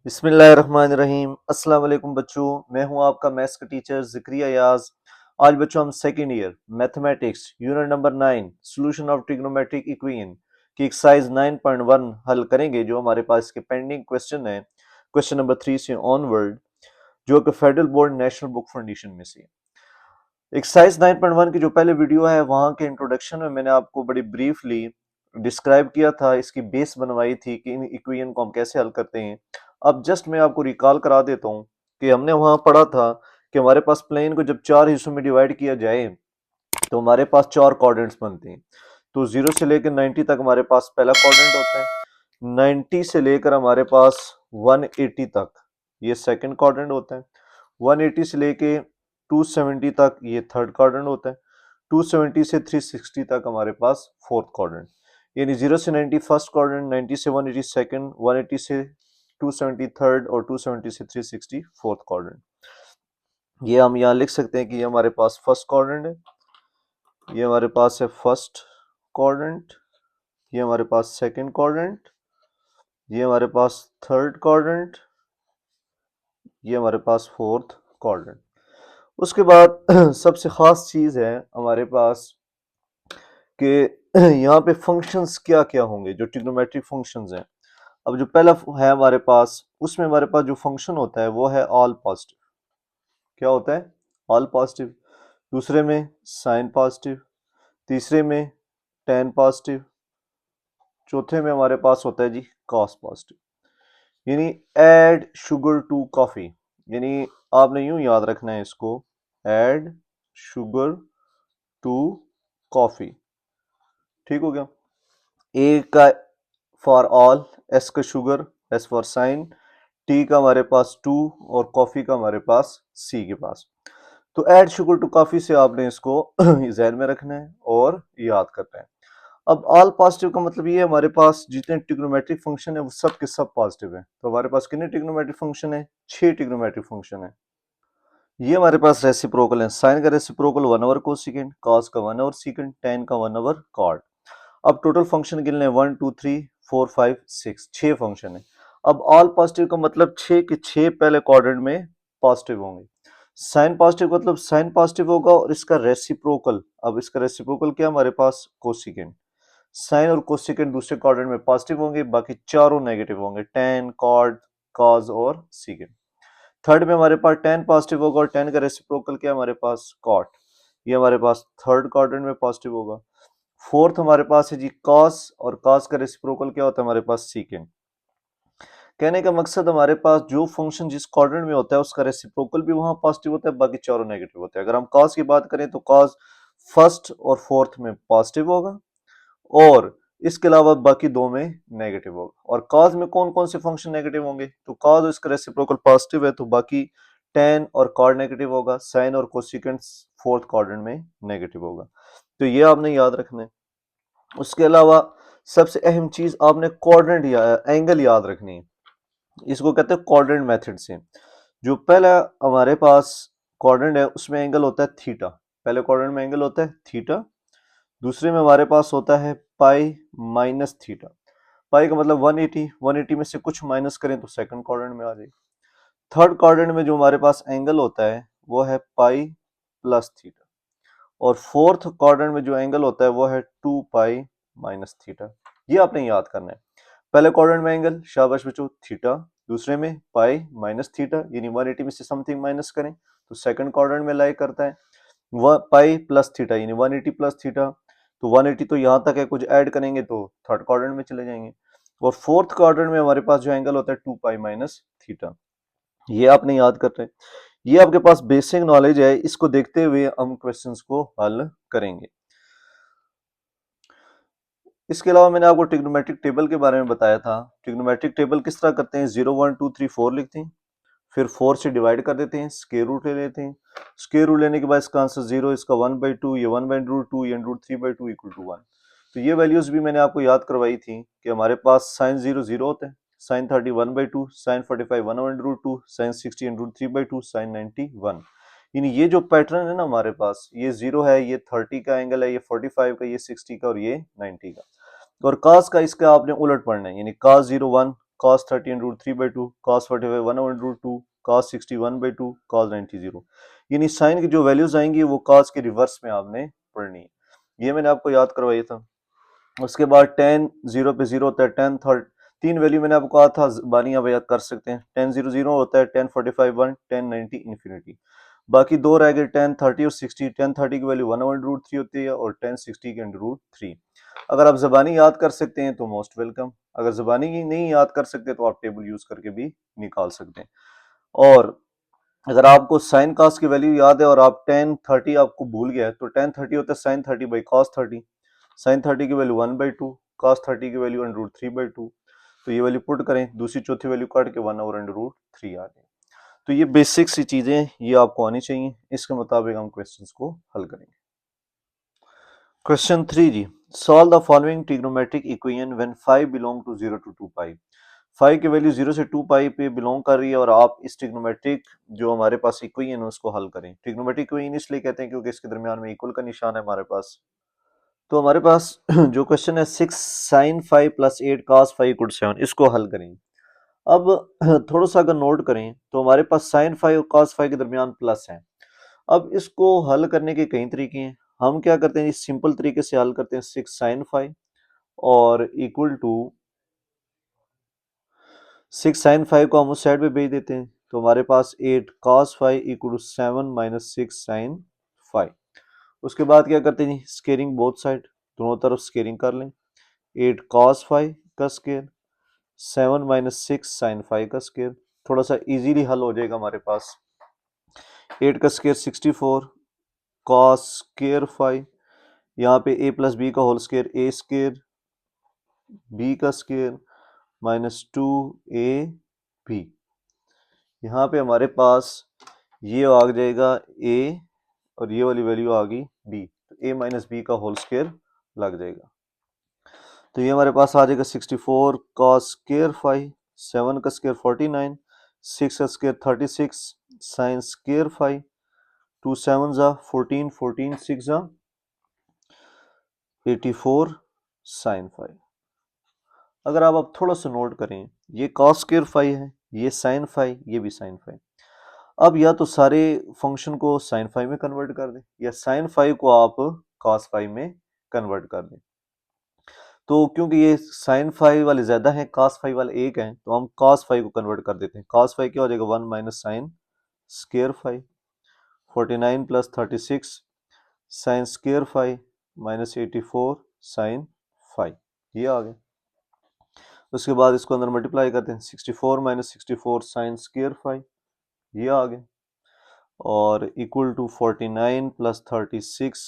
बिस्मिल्लाहिर्रहमानिर्रहीम। अस्सलाम वालेकुम बच्चों, मैं हूं आपका मैथ्स का टीचर ज़िक्रिया याज। आज बच्चों हम second year mathematics unit number 9 solution of trigonometric equation की एक्सरसाइज 9.1 हल करेंगे। जो हमारे पास के पेंडिंग क्वेश्चन है क्वेश्चन नंबर 3 से ऑनवर्ड, जो कि federal board national book foundation में से। एक्सरसाइज 9.1 की जो पहले वीडियो है वहां के इंट्रोडक्शन में मैंने आपको बड़ी ब्रीफली डिस्क्राइब किया था, इसकी बेस बनवाई थी कि इन इक्वेशन को हम कैसे हल करते हैं। अब जस्ट मैं आपको रिकॉल करा देता हूं कि हमने वहां पढ़ा था कि हमारे पास प्लेन को जब चार हिस्सों में डिवाइड किया जाए तो हमारे पास चार क्वाड्रेंट्स बनते हैं। तो 0 से लेकर 90 तक हमारे पास पहला क्वाड्रेंट होता है। 90 से लेकर हमारे पास 180 तक ये सेकंड क्वाड्रेंट होता है। 180 से लेके 270 तक ये थर्ड क्वाड्रेंट होता है। 270 से 360 तक हमारे पास फोर्थ क्वाड्रेंट। यानी 0 से 90 फर्स्ट क्वाड्रेंट, 90 से 180 सेकंड, 180 से 270 थर्ड और 270 से 360 फोर्थ क्वाड्रेंट। ये हम यहाँ लिख सकते हैं कि ये हमारे पास फर्स्ट क्वाड्रेंट है, ये हमारे पास है फर्स्ट क्वाड्रेंट, ये हमारे पास सेकंड क्वाड्रेंट, ये हमारे पास थर्ड क्वाड्रेंट, ये हमारे पास फोर्थ क्वाड्रेंट। उसके बाद सबसे खास चीज है हमारे पास कि यहाँ पे फंक्शंस क्या क्या होंगे, जो ट्रिग्नोमेट्रिक फंक्शंस हैं। अब जो पहला है हमारे पास, उसमें हमारे पास जो फंक्शन होता है वो है ऑल पॉजिटिव। क्या होता है? All positive. दूसरे में साइन पॉजिटिव, तीसरे में टेन पॉजिटिव, चौथे में हमारे पास होता है जी कॉस पॉजिटिव। यानी ऐड शुगर टू कॉफी, यानी आपने यूं याद रखना है इसको, ऐड शुगर टू कॉफी। ठीक हो गया। ए का फॉर ऑल, एस का sugar, S for sine, T का हमारे पास टू और कॉफी का हमारे पास सी के पास। तो ऐड शुगर टू कॉफी से आपने इसको जहन में रखना है और याद करना है। अब ऑल पॉजिटिव का मतलब ये हमारे पास जितने ट्रिग्नोमेट्रिक फंक्शन है वो सब के सब पॉजिटिव है। तो हमारे पास कितने ट्रिग्नोमेट्रिक फंक्शन है? 6 ट्रिग्नोमेट्रिक फंक्शन है। ये हमारे पास रेसिप्रोकल है। साइन का रेसिप्रोकल 1 ओवर कोसेकेंड, कॉस का 1 ओवर सेकेंड, टेन का 1 ओवर कॉट। अब टोटल फंक्शन गिनने 1 2 3 4 5 6, 6 फंक्शन है। अब ऑल पॉजिटिव का मतलब 6 के 6 पहले क्वाड्रेंट में पॉजिटिव होंगे। साइन पॉजिटिव का मतलब साइन पॉजिटिव होगा और इसका रेसिप्रोकल, अब इसका रेसिप्रोकल क्या हमारे पास? कोसेकेंड। साइन और कोसेकेंड दूसरे क्वाड्रेंट में पॉजिटिव होंगे, बाकी चारों नेगेटिव होंगे, टेन, कॉट, कॉस और सीकेंड। थर्ड में हमारे पास टेन पॉजिटिव होगा और टेन का रेसिप्रोकल क्या हमारे पास? कॉट। ये हमारे पास थर्ड क्वाड्रेंट में पॉजिटिव होगा। फोर्थ हमारे पास है जी कॉस, और कॉस का रेसिप्रोकल क्या होता है हमारे पास? सीकेंड। कहने का मकसद हमारे पास जो फंक्शन जिस क्वाड्रेंट में होता है उसका रेसिप्रोकल भी वहां पॉजिटिव होता है, बाकी चारों नेगेटिव होते हैं। अगर हम कॉस की बात करें तो कॉस फर्स्ट और फोर्थ में पॉजिटिव होगा और इसके अलावा बाकी दो में नेगेटिव होगा। और कॉस में कौन कौन से फंक्शन नेगेटिव होंगे? तो कॉस इसका रेसिप्रोकल पॉजिटिव है तो बाकी टेन और कॉड नेगेटिव होगा, साइन और कोसेकेंट फोर्थ क्वाड्रेंट में नेगेटिव होगा। तो ये आपने याद रखना है। उसके अलावा सबसे अहम चीज आपने क्वाड्रेंट या एंगल याद रखनी है। इसको कहते हैं क्वाड्रेंट मेथड से। जो पहला हमारे पास क्वाड्रेंट है उसमें एंगल होता है थीटा। पहले क्वाड्रेंट में एंगल होता है थीटा। दूसरे में हमारे पास होता है पाई माइनस थीटा। पाई का मतलब 180, 180 में से कुछ माइनस करें तो सेकंड क्वाड्रेंट में आ जाएगी। थर्ड क्वाड्रेंट में जो हमारे पास एंगल होता है वो है पाई प्लस थीटा। और फोर्थ क्वाड्रेंट में जो एंगल होता है वो है 2 पाई माइनस थीटा। ये आपने याद करना है। पहले क्वाड्रेंट में एंगल, शाबाश बच्चों, थीटा। दूसरे में पाई माइनस थीटा, यानी 180 में से समथिंग माइनस करें तो सेकंड क्वाड्रेंट में लाई करता है। पाई प्लस थीटा यानी 180 प्लस थीटा, तो 180 तो यहाँ तक है, कुछ ऐड करेंगे तो थर्ड क्वाड्रेंट में चले जाएंगे। और फोर्थ क्वाड्रेंट में हमारे पास जो एंगल होता है 2 पाई माइनस थीटा। ये आपने याद करना है। ये आपके पास बेसिक नॉलेज है, इसको देखते हुए हम क्वेश्चंस को हल करेंगे। इसके अलावा मैंने आपको ट्रिग्नोमेट्रिक टेबल के बारे में बताया था। ट्रिग्नोमेट्रिक टेबल किस तरह करते हैं? 0 1 2 3 4 लिखते हैं, फिर 4 से डिवाइड कर देते हैं, स्क्वायर रूट ले लेते हैं। स्क्वायर रूट लेने के बाद इसका आंसर 0, इसका 1/2, ये 1/√2, ये √3/2 इक्वल टू 1। तो ये वैल्यूज भी मैंने आपको याद करवाई थी कि हमारे पास साइन 0 0 होता है, साइन 30 1/2, साइन 45 1/√2, साइन 60 √3/2, साइन 90 1। यानी ये जो पैटर्न है ना हमारे पास, ये 0 है, ये 30 का एंगल है, ये 45 का, ये 60 का और ये 90 का। और कास का इसका आपने उलट पढ़ना है, यानी कास 0 1, cos 30 and root 3 by 2, cos 45 1 over root 2, cos 60 1 by 2, cos 90 0। यानी साइन की जो वैल्यूज आएंगी वो cos के रिवर्स में आपने पढ़नी है। ये मैंने आपको याद करवाया था। उसके बाद tan 0 पे 0 होता है, tan थर्ड तीन वैल्यू मैंने आपको कहा था बानी आप याद कर सकते हैं। tan 0 0 होता है, tan 45 1, tan 90 इन्फिनिटी। बाकी दो रह गए tan 30 और 60। tan 30 की वैल्यू 1 ओवर रूट 3 होती है और tan 60 की अंडर रूट 3। अगर आप जबानी याद कर सकते हैं तो मोस्ट वेलकम, अगर जबानी की नहीं याद कर सकते तो आप टेबल यूज करके भी निकाल सकते हैं। और अगर आपको साइन कास की वैल्यू याद है और आप tan 30 आपको भूल गया है तो tan 30 होता है sin 30 बाई cos 30। sin 30 की वैल्यू 1 बाई 2, cos 30 की वैल्यू अंडर रूट 3 बाई 2। तो ये वैल्यू पुट करें, दूसरी चौथी वैल्यू काट के 1 ओवर अंडर रूट 3 आ जाए। तो ये बेसिक सी चीजें ये आपको आनी चाहिए, इसके मुताबिक हम क्वेश्चंस को हल करेंगे। क्वेश्चन 3 जी, solve the following trigonometric equation when phi belong to 0 to 2 pi. Phi की वैल्यू 0 से 2 पाई पे बिलोंग कर रही है और आप इस ट्रिग्नोमेट्रिक जो हमारे पास इक्वेशन है उसको हल करें। ट्रिग्नोमेट्रिक इक्वेशन इसलिए कहते हैं क्योंकि इसके दरमियान में इक्वल का निशान है हमारे पास। तो हमारे पास जो क्वेश्चन है 6 sin 5 प्लस 8 cos 5 इक्वल 7, इसको हल करें। अब थोड़ा सा अगर नोट करें तो हमारे पास sin 5 और cos 5 के दरमियान प्लस है। अब इसको हल करने के कई तरीके हैं। हम क्या करते हैं, सिंपल तरीके से हल करते हैं 6 sin 5 और इक्वल टू 6 sin 5 को हम उस साइड पे भेज देते हैं तो हमारे पास 8 cos 5 equal to 7 minus 6 sin 5। उसके बाद क्या करते हैं, स्केयरिंग बोथ साइड, दोनों तरफ स्केयरिंग कर लें। 8 cos 5 का स्केयर, 7 माइनस 6 sin 5 का स्केयर, थोड़ा सा इजीली हल हो जाएगा हमारे पास। 8 का स्केयर 64 cos स्केयर 5, यहाँ पे a प्लस बी का whole square a square, b का स्केयर माइनस 2ab। यहाँ पे हमारे पास ये आ जाएगा a और ये वाली वैल्यू आ गई b, तो a माइनस बी का होल स्केयर लग जाएगा। तो ये हमारे पास आ जाएगा 64 cos स्केयर 5, 7 का स्केयर 49, 6 का स्केयर 36 sin स्केयर 5, 2 7 जा 14, 14 6 जा 84 sin 5। अगर आप अब थोड़ा सा नोट करें, ये cos स्केयर 5 है, ये sin 5, ये भी sin 5। अब या तो सारे फंक्शन को sin 5 में कन्वर्ट कर दें या sin 5 को आप cos 5 में कन्वर्ट कर दें। तो क्योंकि ये sin 5 वाले ज्यादा हैं, cos 5 वाले एक हैं, तो हम cos 5 को कन्वर्ट कर देते हैं। cos 5 क्या हो जाएगा, 1 minus sin square 5, 49 plus 36 sin square 5 minus 84 sin 5, ये आ गया। उसके बाद इसको अंदर मल्टीप्लाई करते हैं, 64 माइनस 64 sin स्केयर 5, ये आ गया, और equal to 49 plus 36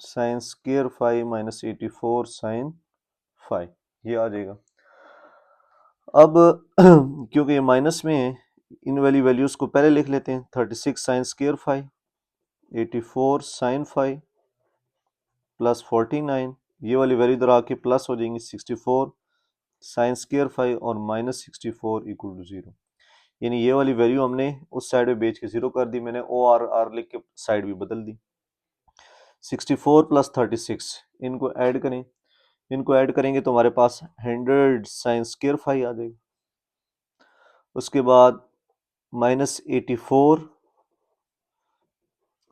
sin square 5 minus 84 sin 5, ये आ जाएगा। अब क्योंकि ये माइनस में है, इन वाली वैल्यूज को पहले लिख लेते हैं। 36 sin स्केयर 5, 84 sin 5 प्लस 49, ये वाली वैल्यू इधर आके प्लस हो जाएंगी, 64 sin स्केयर 5 और माइनस 64 इक्वल टू 0। यानी ये वाली वैल्यू हमने उस साइड में बेच के 0 कर दी, मैंने ओ आर लिख के साइड भी बदल दी। 64 प्लस 36, इनको ऐड करें, इनको ऐड करेंगे तो हमारे पास 100 sin स्केयर 5 आ जाएगा। उसके बाद माइनस 84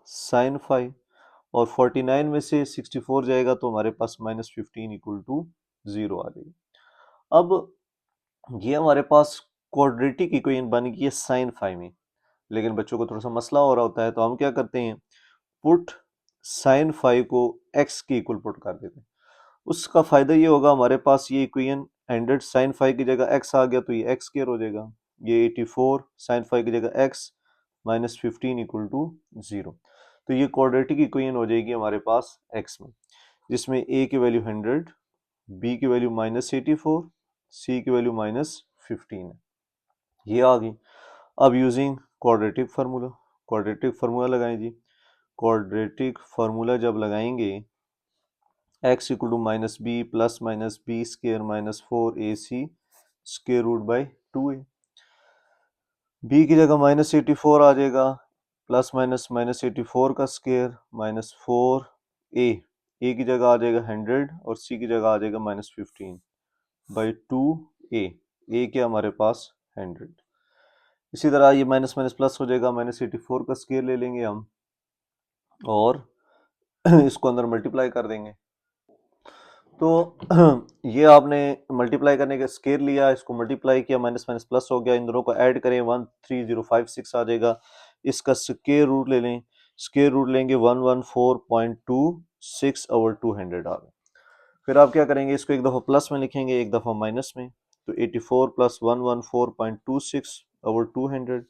sin 5 और 49 में से 64 जाएगा तो हमारे पास माइनस 15 इक्वल टू 0 आ जाएगी। अब ये हमारे पास क्वाड्रेटिक इक्वेशन बन गई है sin 5 में, लेकिन बच्चों को थोड़ा सा मसला हो रहा होता है तो हम क्या करते हैं, पुट sin 5 को x के इक्वल पुट कर देते हैं। उसका फायदा ये होगा, हमारे पास ये इक्वेशन 100 sin 5 की जगह x आ गया तो ये x स्क्वायर हो जाएगा, ये 84 sin 5 की जगह x माइनस 15 इक्वल टू 0। तो ये क्वाड्रेटिक इक्वेशन हो जाएगी हमारे पास x में, जिसमें a की वैल्यू 100, b की वैल्यू माइनस 84, c की वैल्यू माइनस 15 है, ये आ गई। अब यूजिंग क्वाड्रेटिक फार्मूला लगाएं जी। क्वाड्रेटिक फार्मूला जब लगाएंगे, x equal to minus B plus minus B square minus 4ac square root by 2a, b की जगह माइनस 84 आ जाएगा, प्लस माइनस माइनस 84 का स्केयर माइनस 4a, a की जगह आ जाएगा 100 और c की जगह आ जाएगा माइनस 15 बाई 2a। ये क्या हमारे पास 100। इसी तरह ये माइनस माइनस प्लस हो जाएगा, -84 का स्केयर ले लेंगे हम और इसको अंदर मल्टीप्लाई कर देंगे। तो ये आपने मल्टीप्लाई करने का स्केयर लिया, इसको मल्टीप्लाई किया, माइनस माइनस प्लस हो गया, इन दोनों को ऐड करें 13056 आ जाएगा। इसका स्केयर रूट ले लें, स्केयर रूट लेंगे 114.26 ओवर 200 आ गया। फिर आप क्या करेंगे, इसको एक दफ़ा प्लस में लिखेंगे, एक दफ़ा माइनस में, तो 84 प्लस 114.26 ओवर 200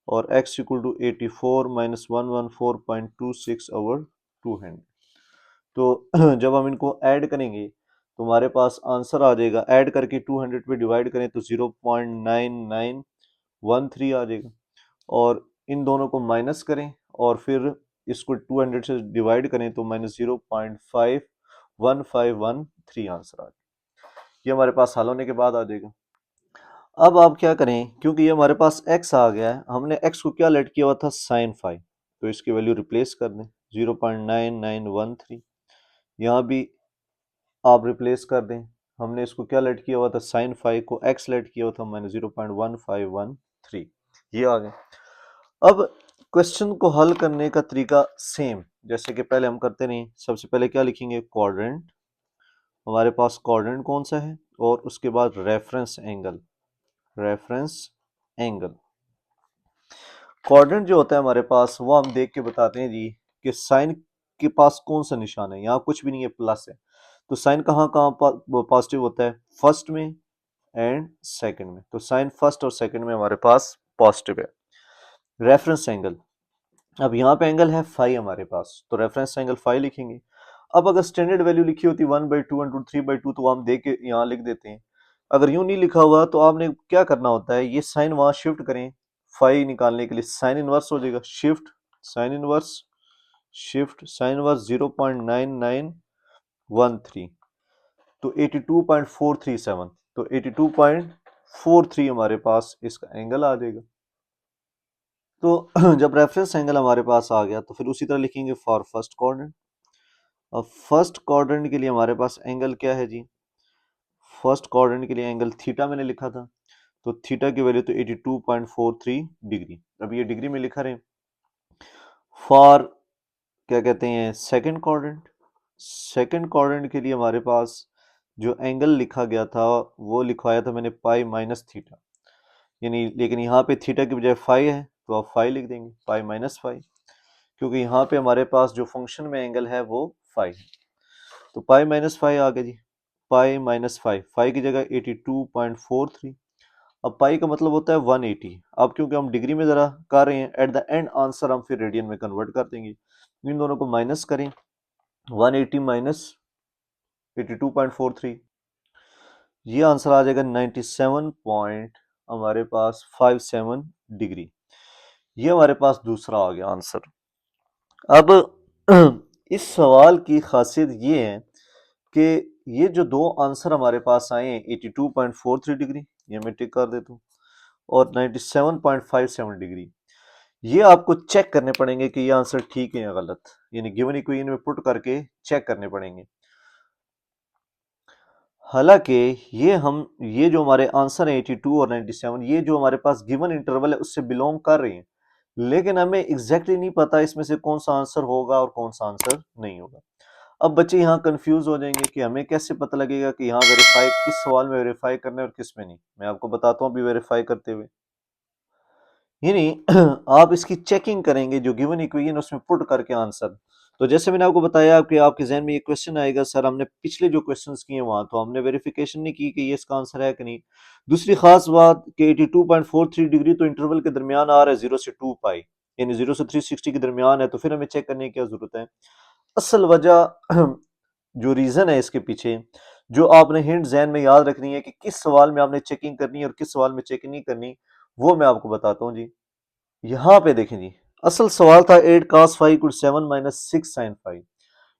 और x equal to 84 minus 114.26 over 200। तो जब हम इनको ऐड करेंगे तो हमारे पास आंसर आ जाएगा, ऐड करके 200 पे डिवाइड करें तो 0.9913 आ जाएगा, और इन दोनों को माइनस करें और फिर इसको 200 से डिवाइड करें तो -0.51513 आंसर आ जाएगा। ये हमारे पास हल होने के बाद आ जाएगा। अब आप क्या करें, क्योंकि ये हमारे पास x आ गया है, हमने x को क्या लेट किया हुआ था, sin फाई, तो इसकी वैल्यू रिप्लेस कर दें 0.9913। यहाँ भी आप रिप्लेस कर दें, हमने इसको क्या लेट किया हुआ था, sin फाई को x लेट किया हुआ था -0.1513। ये आ गया। अब क्वेश्चन को हल करने का तरीका सेम जैसे कि पहले हम करते नहीं। सबसे पहले क्या लिखेंगे, क्वाड्रेंट, हमारे पास क्वाड्रेंट कौन सा है, और उसके बाद reference angle, reference angle. Quadrant जो होता है हमारे पास, वो हम देख के बताते हैं जी कि साइन के पास कौन सा निशान है, यहाँ कुछ भी नहीं है, प्लस है, तो साइन कहाँ कहाँ पॉजिटिव होता है, फर्स्ट में एंड सेकंड में, तो साइन फर्स्ट और सेकंड में हमारे पास पॉजिटिव है। रेफरेंस एंगल, अब यहाँ पे एंगल है फाई हमारे पास, तो रेफरेंस एंगल फाई लिखेंगे। अब अगर स्टैंडर्ड वैल्यू लिखी होती 1/2 × 3/2 तो हम देख के यहाँ लिख देते हैं। अगर यूं नहीं लिखा हुआ तो आपने क्या करना होता है, ये साइन वहां शिफ्ट करें, फाई निकालने के लिए साइन इनवर्स हो जाएगा, shift sine inverse, shift sine inverse 0.9913, तो 82.437, तो 82.43 हमारे पास इसका एंगल आ जाएगा। तो जब रेफरेंस एंगल हमारे पास आ गया तो फिर उसी तरह लिखेंगे फॉर फर्स्ट क्वाड्रेंट। अब फर्स्ट क्वाड्रेंट के लिए हमारे पास एंगल क्या है जी, फर्स्ट क्वाड्रेंट के लिए एंगल थीटा मैंने लिखा था, तो थीटा की वैल्यू तो 82.43 डिग्री, अब ये डिग्री में लिखा रहे। फॉर क्या कहते हैं, सेकंड क्वाड्रेंट, सेकंड क्वाड्रेंट के लिए हमारे पास जो एंगल लिखा गया था वो लिखवाया था मैंने पाई माइनस थीटा, यानी लेकिन यहाँ पे थीटा की बजाय फाई है तो आप फाई लिख देंगे, पाई माइनस फाई, क्योंकि यहाँ पे हमारे पास जो फंक्शन में एंगल है वो फाई है, तो पाई माइनस फाई आ गया जी, पाई माइनस फाई, फाई की जगह 82.43। अब पाई का मतलब होता है 180, अब क्योंकि हम डिग्री में ज़रा कर रहे हैं, एट द एंड आंसर हम फिर रेडियन में कन्वर्ट कर देंगे, इन दोनों को माइनस करें, 180 माइनस 82.43, ये आंसर आ जाएगा 97 पॉइंट हमारे पास 57 डिग्री। ये हमारे पास दूसरा आ गया आंसर। अब इस सवाल की खासियत ये है कि ये जो दो आंसर हमारे पास आए हैं 82.43 डिग्री, ये मैं टिक कर देता हूँ, और 97.57 डिग्री, ये आपको चेक करने पड़ेंगे कि ये आंसर ठीक है या गलत, यानी गिवन इक्वेशन में पुट करके चेक करने पड़ेंगे। हालांकि ये जो हमारे आंसर है 82 और 97, ये जो हमारे पास गिवन इंटरवल है उससे बिलोंग कर रहे हैं, लेकिन हमें एग्जैक्टली नहीं पता इसमें से कौन सा आंसर होगा और कौन सा आंसर नहीं होगा। अब बच्चे यहाँ कंफ्यूज हो जाएंगे कि हमें कैसे पता लगेगा कि यहाँ वेरीफाई किस सवाल में वेरीफाई करना है और किस में नहीं। मैं आपको बताता हूँ अभी वेरीफाई करते हुए, यानी आप इसकी चेकिंग करेंगे जो गिवन इक्वेशन उसमें पुट करके आंसर। तो जैसे मैंने आपको बताया कि आपके जहन में ये क्वेश्चन आएगा, सर हमने पिछले जो क्वेश्चंस किए वहां तो हमने वेरिफिकेशन नहीं की कि ये इसका आंसर है कि नहीं। दूसरी खास बात कि 82.43 डिग्री तो इंटरवल के दरमियान आ रहा है 0 से 2 पाई, यानी 0 से 360 के दरमियान है, तो फिर हमें चेक करने की क्या जरूरत है। असल वजह जो रीजन है इसके पीछे, जो आपने हिंट जहन में याद रखनी है कि किस सवाल में आपने चेकिंग करनी है और किस सवाल में चेकिंग नहीं करनी, वो मैं आपको बताता हूँ जी। यहाँ पे देखें जी, असल सवाल था 8 cos five equal 7 minus 6 sin five,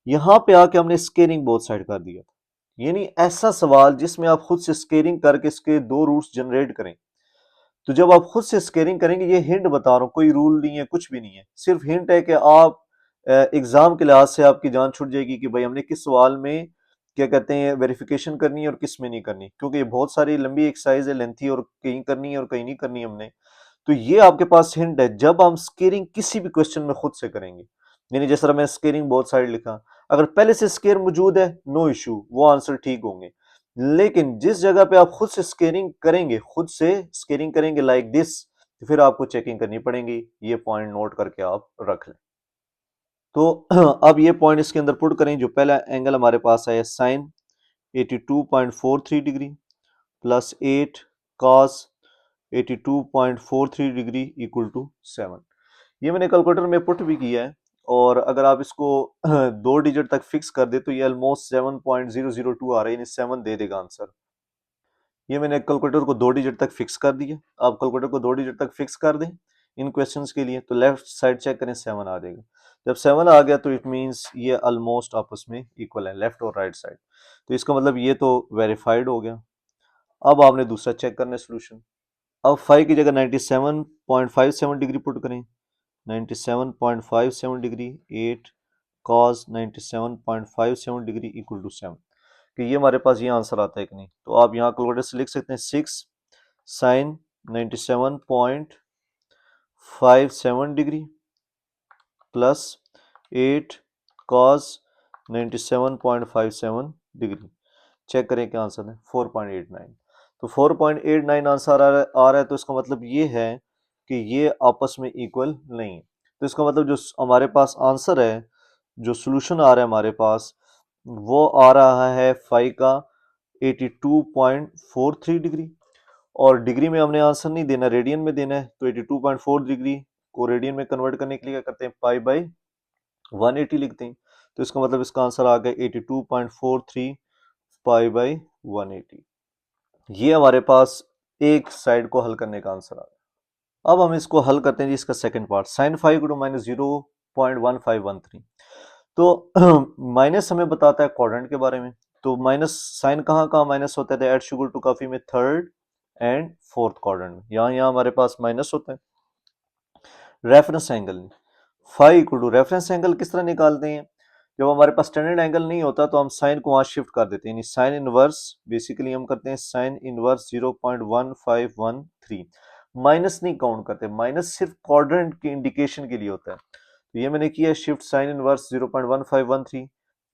यहाँ पे आके हमने स्केयरिंग बोथ साइड कर दिया, यानी ऐसा सवाल जिसमें आप खुद से स्केयरिंग करके इसके दो रूट्स जनरेट करें। तो जब आप खुद से स्केयरिंग करेंगे, ये हिंट बता रहा हूँ, कोई रूल नहीं है, कुछ भी नहीं है, सिर्फ हिंट है कि आप एग्जाम के लिहाज से आपकी जान छूट जाएगी कि भाई हमने किस सवाल में क्या कहते हैं वेरिफिकेशन करनी है और किस में नहीं करनी, क्योंकि ये बहुत सारी लंबी एक्सरसाइज है, लेंथी, और कहीं करनी है और कहीं नहीं करनी हमने। तो ये आपके पास हिंट है जब हम स्केयरिंग किसी भी क्वेश्चन में खुद से करेंगे, यानी जिस तरह मैं स्केयरिंग बोथ साइड लिखा, अगर पहले से स्केयर मौजूद है नो इशू, वो आंसर ठीक होंगे। लेकिन जिस जगह पे आप खुद से स्केयरिंग करेंगे, खुद से स्केयरिंग करेंगे लाइक दिस, तो फिर आपको चेकिंग करनी पड़ेगी। ये पॉइंट नोट करके आप रख लें। तो अब ये पॉइंट इसके अंदर पुट करें। जो पहला एंगल हमारे पास है sine 82.43 degree plus 8 cos 82.43 degree equal to 7। ये मैंने कैलकुलेटर में पुट भी किया है, और अगर आप इसको 2 डिजिट तक फिक्स कर दे तो ये ऑलमोस्ट 7.002 आ रहा है, यानी 7 दे देगा आंसर। ये मैंने कैलकुलेटर को 2 डिजिट तक फिक्स कर दिया। आप कैलकुलेटर को 2 डिजिट तक फिक्स कर दें इन क्वेश्चंस के लिए, तो लेफ्ट साइड चेक करें 7 आ जाएगा। जब 7 आ गया तो इट मींस ये ऑलमोस्ट आपस में इक्वल है, लेफ्ट और राइट साइड। तो इसका मतलब ये तो वेरीफाइड हो गया। अब आपने दूसरा चेक करना है सोल्यूशन। अब 5 की जगह 97.57 डिग्री पुट करें। 97.57 degree 8 cos 97.57 degree equal to 7, कि ये हमारे पास ये आंसर आता है कि नहीं। तो आप यहाँ कैलकुलेटर से लिख सकते हैं 6 sine 97.57 degree plus 8 cos 97.57 degree. Check करें क्या आंसर है, 4.89। तो 4.89 आंसर आ रहा है, तो इसका मतलब ये है कि ये आपस में इक्वल नहीं है। तो इसका मतलब जो हमारे पास आंसर है, जो सोल्यूशन आ रहा है हमारे पास, वो आ रहा है फाई का 82.43 डिग्री, और डिग्री में हमने आंसर नहीं देना, रेडियन में देना है। तो 82.4 डिग्री को रेडियन में कन्वर्ट करने के लिए क्या करते हैं, पाई बाई 180 लिखते हैं। तो इसका मतलब इसका आंसर आ गया 82.43 पाई बाई 180। ये हमारे पास एक साइड को हल करने का आंसर आ गया। अब हम इसको हल करते हैं जी, इसका second part, sine 5 to minus 0.1513। तो माइनस हमें बताता है क्वाड्रेंट के बारे में। तो माइनस साइन कहाँ कहाँ माइनस होता है, एट शुगर टू काफी में थर्ड एंड फोर्थ क्वाड्रेंट में, यहाँ हमारे पास माइनस होता है। Reference angle, phi equal to reference angle किस तरह निकालते हैं, जब हमारे पास स्टैंडर्ड एंगल नहीं होता तो हम साइन को वहां शिफ्ट कर देते हैं, यानी साइन इनवर्स बेसिकली हम करते हैं साइन इनवर्स 0.1513। माइनस नहीं काउंट करते, माइनस सिर्फ क्वाड्रेंट की इंडिकेशन के लिए होता है। तो ये मैंने किया शिफ्ट साइन इनवर्स 0.1513,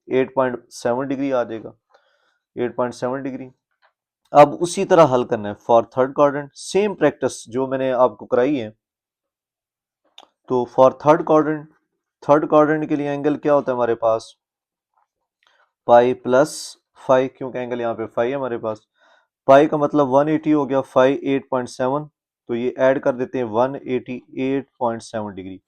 8.7 डिग्री आ जाएगा, 8.7 डिग्री। अब उसी तरह हल करना है for third quadrant, same practice जो मैंने आपको कराई है। तो फॉर थर्ड क्वाड्रेंट के लिए एंगल क्या होता है हमारे पास, पाई प्लस फाइव, क्योंकि एंगल यहाँ पे फाइव है हमारे पास। पाई का मतलब 180 हो गया, फाइव 8.7, तो ये ऐड कर देते हैं 188.7 डिग्री।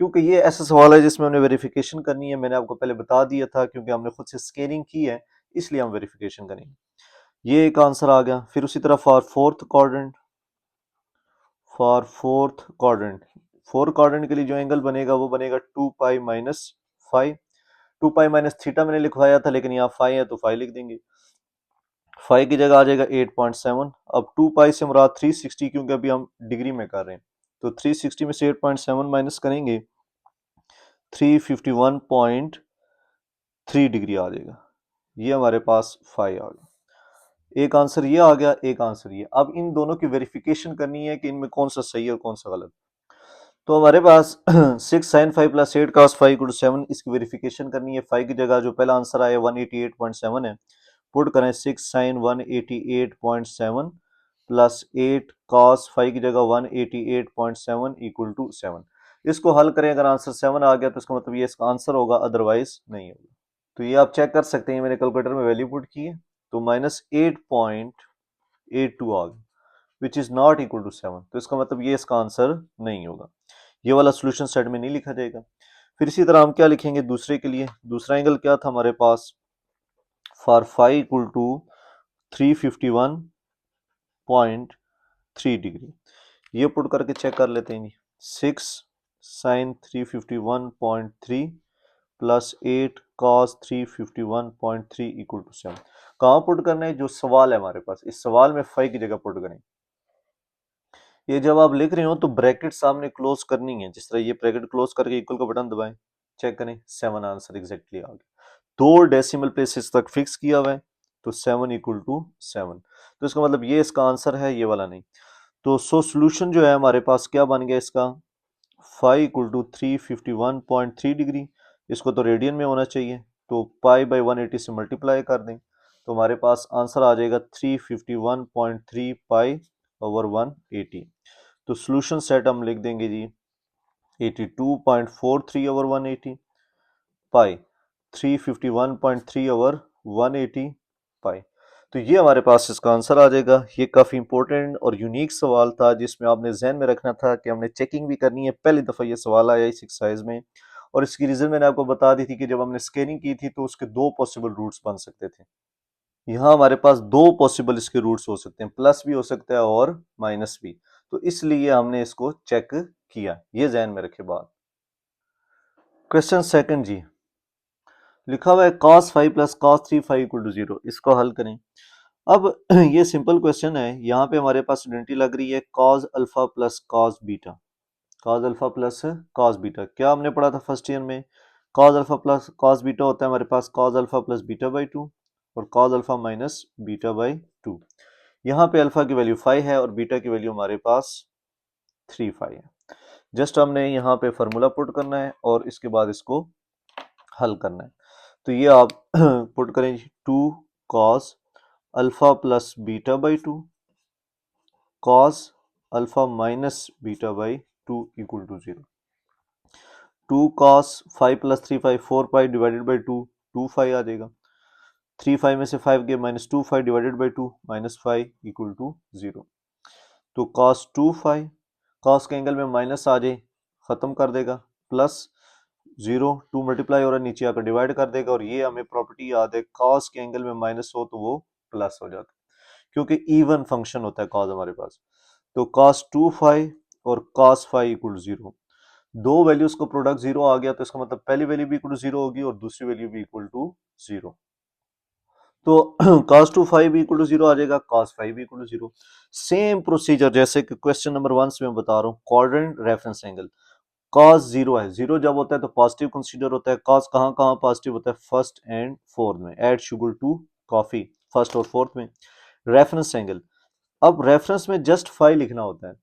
क्योंकि ये ऐसा सवाल है जिसमें हमने वेरिफिकेशन करनी है, मैंने आपको पहले बता दिया था, क्योंकि हमने खुद से स्केलिंग की है इसलिए हम वेरिफिकेशन करेंगे। ये एक आंसर आ गया। फिर उसी तरह फोर्थ क्वाड्रेंट के लिए जो एंगल बनेगा वो बनेगा 2 pi minus 5। 2 pi minus theta मैंने लिखवाया था, लेकिन यहाँ 5 है तो 5 लिख देंगे। 5 की जगह आ जाएगा 8.7। अब 2 पाई से मुराद 360, क्योंकि अभी हम डिग्री में कर रहे हैं, तो 360 में से 8.7 माइनस करेंगे 351.3 डिग्री आ जाएगा। ये हमारे पास 5 आ गया। एक आंसर ये आ गया, एक आंसर ये। अब इन दोनों की वेरिफिकेशन करनी है कि इनमें कौन सा सही है और कौन सा गलत। तो हमारे पास 6 sine 5 plus 8 cos 5 equal to 7, इसकी वेरिफिकेशन करनी है। 5 की जगह जो पहला आंसर आया 188.7 है, पुट करें 6 साइन 188.7 प्लस 8 cos 5 की जगह 188.7 इक्वल टू 7। इसको हल करें, अगर आंसर 7 आ गया तो इसका मतलब ये इसका आंसर होगा, अदरवाइज नहीं होगा। तो ये आप चेक कर सकते हैं, मैंने कैलकुलेटर में वैल्यू पुट की है, तो -8.82 आ गया, which is not equal to 7। तो इसका मतलब ये इसका आंसर नहीं होगा, ये वाला सोल्यूशन सेट में नहीं लिखा जाएगा। फिर इसी तरह हम क्या लिखेंगे दूसरे के लिए, दूसरा एंगल क्या था हमारे पास, for phi equal to 351.3 degree. ये पुट करके चेक कर लेते हैं जी। 6 sine 351.3 plus 8 cos 351.3 equal to 7। कहाँ पुट करना है, जो सवाल है हमारे पास, इस सवाल में फाइव की जगह पुट करें। ये जब आप लिख रहे हो तो ब्रैकेट सामने क्लोज करनी है, जिस तरह ये ब्रैकेट क्लोज करके इक्वल का बटन दबाएं, चेक करें 7 आंसर एग्जैक्टली आ गया। दो डेसिमल प्लेसेस तक फिक्स किया हुआ है, तो 7 इक्वल टू 7। तो इसका मतलब ये इसका आंसर है, ये वाला नहीं। तो सोल्यूशन जो है हमारे पास क्या बन गया इसका, फाई इक्वल टू 351.3 डिग्री। इसको तो रेडियन में होना चाहिए, तो पाई बाई 180 से मल्टीप्लाई कर दें तो हमारे पास आंसर आ जाएगा 351.3 पाई ओवर 180। तो सोल्यूशन सेट हम लिख देंगे जी 82.43 ओवर 180 पाई 351.3 ओवर 180 पाई। तो ये हमारे पास इसका आंसर आ जाएगा। ये काफ़ी इंपॉर्टेंट और यूनिक सवाल था जिसमें आपने जहन में रखना था कि हमने चेकिंग भी करनी है। पहली दफ़ा ये सवाल आया इस एक्सरसाइज में, और इसकी रीज़न मैंने आपको बता दी थी कि जब हमने स्केलिंग की थी तो उसके दो पॉसिबल रूट्स बन सकते थे। यहाँ हमारे पास दो पॉसिबल इसके रूट्स हो सकते हैं, प्लस भी हो सकता है और माइनस भी, तो इसलिए हमने इसको चेक किया। ये जहन में रखे बात। क्वेश्चन सेकंड जी, लिखा हुआ है cos 5 plus cos 3 5 equal to 0। इसको हल करें। अब ये सिंपल क्वेश्चन है। यहाँ पे हमारे पास आइडेंटिटी लग रही है cos alpha plus cos beta. cos alpha plus cos beta क्या हमने पढ़ा था फर्स्ट ईयर में, cos alpha plus cos beta होता है हमारे पास cos alpha plus beta by 2 और cos alpha minus beta by 2। यहाँ पे अल्फा की वैल्यू 5 है और बीटा की वैल्यू हमारे पास 3 5 है। जस्ट हमने यहाँ पे फार्मूला पुट करना है और इसके बाद इसको हल करना है। तो ये आप पुट करें 2 cos alpha plus beta by 2 cos alpha minus beta by 2 equal to 0। 2 cos 5 plus 3 5 4 pi divided by 2 2 5 आ जाएगा। 3 5 में से 5 गए minus 2 5 divided by 2 minus 5 equal to 0। तो cos 2 5 cos के एंगल में माइनस आ जाए खत्म कर देगा, प्लस 0 2 मल्टीप्लाई हो रहा है नीचे आकर डिवाइड कर देगा, और ये हमें प्रॉपर्टी याद है cos के एंगल में माइनस हो तो वो प्लस हो जाता है क्योंकि इवन फंक्शन होता है cos हमारे पास। तो cos 2 5 और cos 5 इक्वल टू 0, दो वैल्यूज को प्रोडक्ट 0 आ गया तो इसका मतलब पहली वैल्यू भी इक्वल टू 0 होगी और दूसरी वैल्यू भी इक्वल टू 0। तो cos 2 5 भी इक्वल टू 0 आ जाएगा, cos 5 भी इक्वल टू 0। सेम प्रोसीजर जैसे कि क्वेश्चन नंबर 1 से मैं बता रहा हूँ, क्वाड्रेंट रेफरेंस एंगल cos 0 है, 0 जब होता है तो पॉजिटिव कंसीडर होता है। cos कहाँ कहाँ पॉजिटिव होता है, फर्स्ट एंड फोर्थ में, add sugar to coffee first और फोर्थ में। रेफरेंस एंगल, अब रेफरेंस में जस्ट फाई लिखना होता है।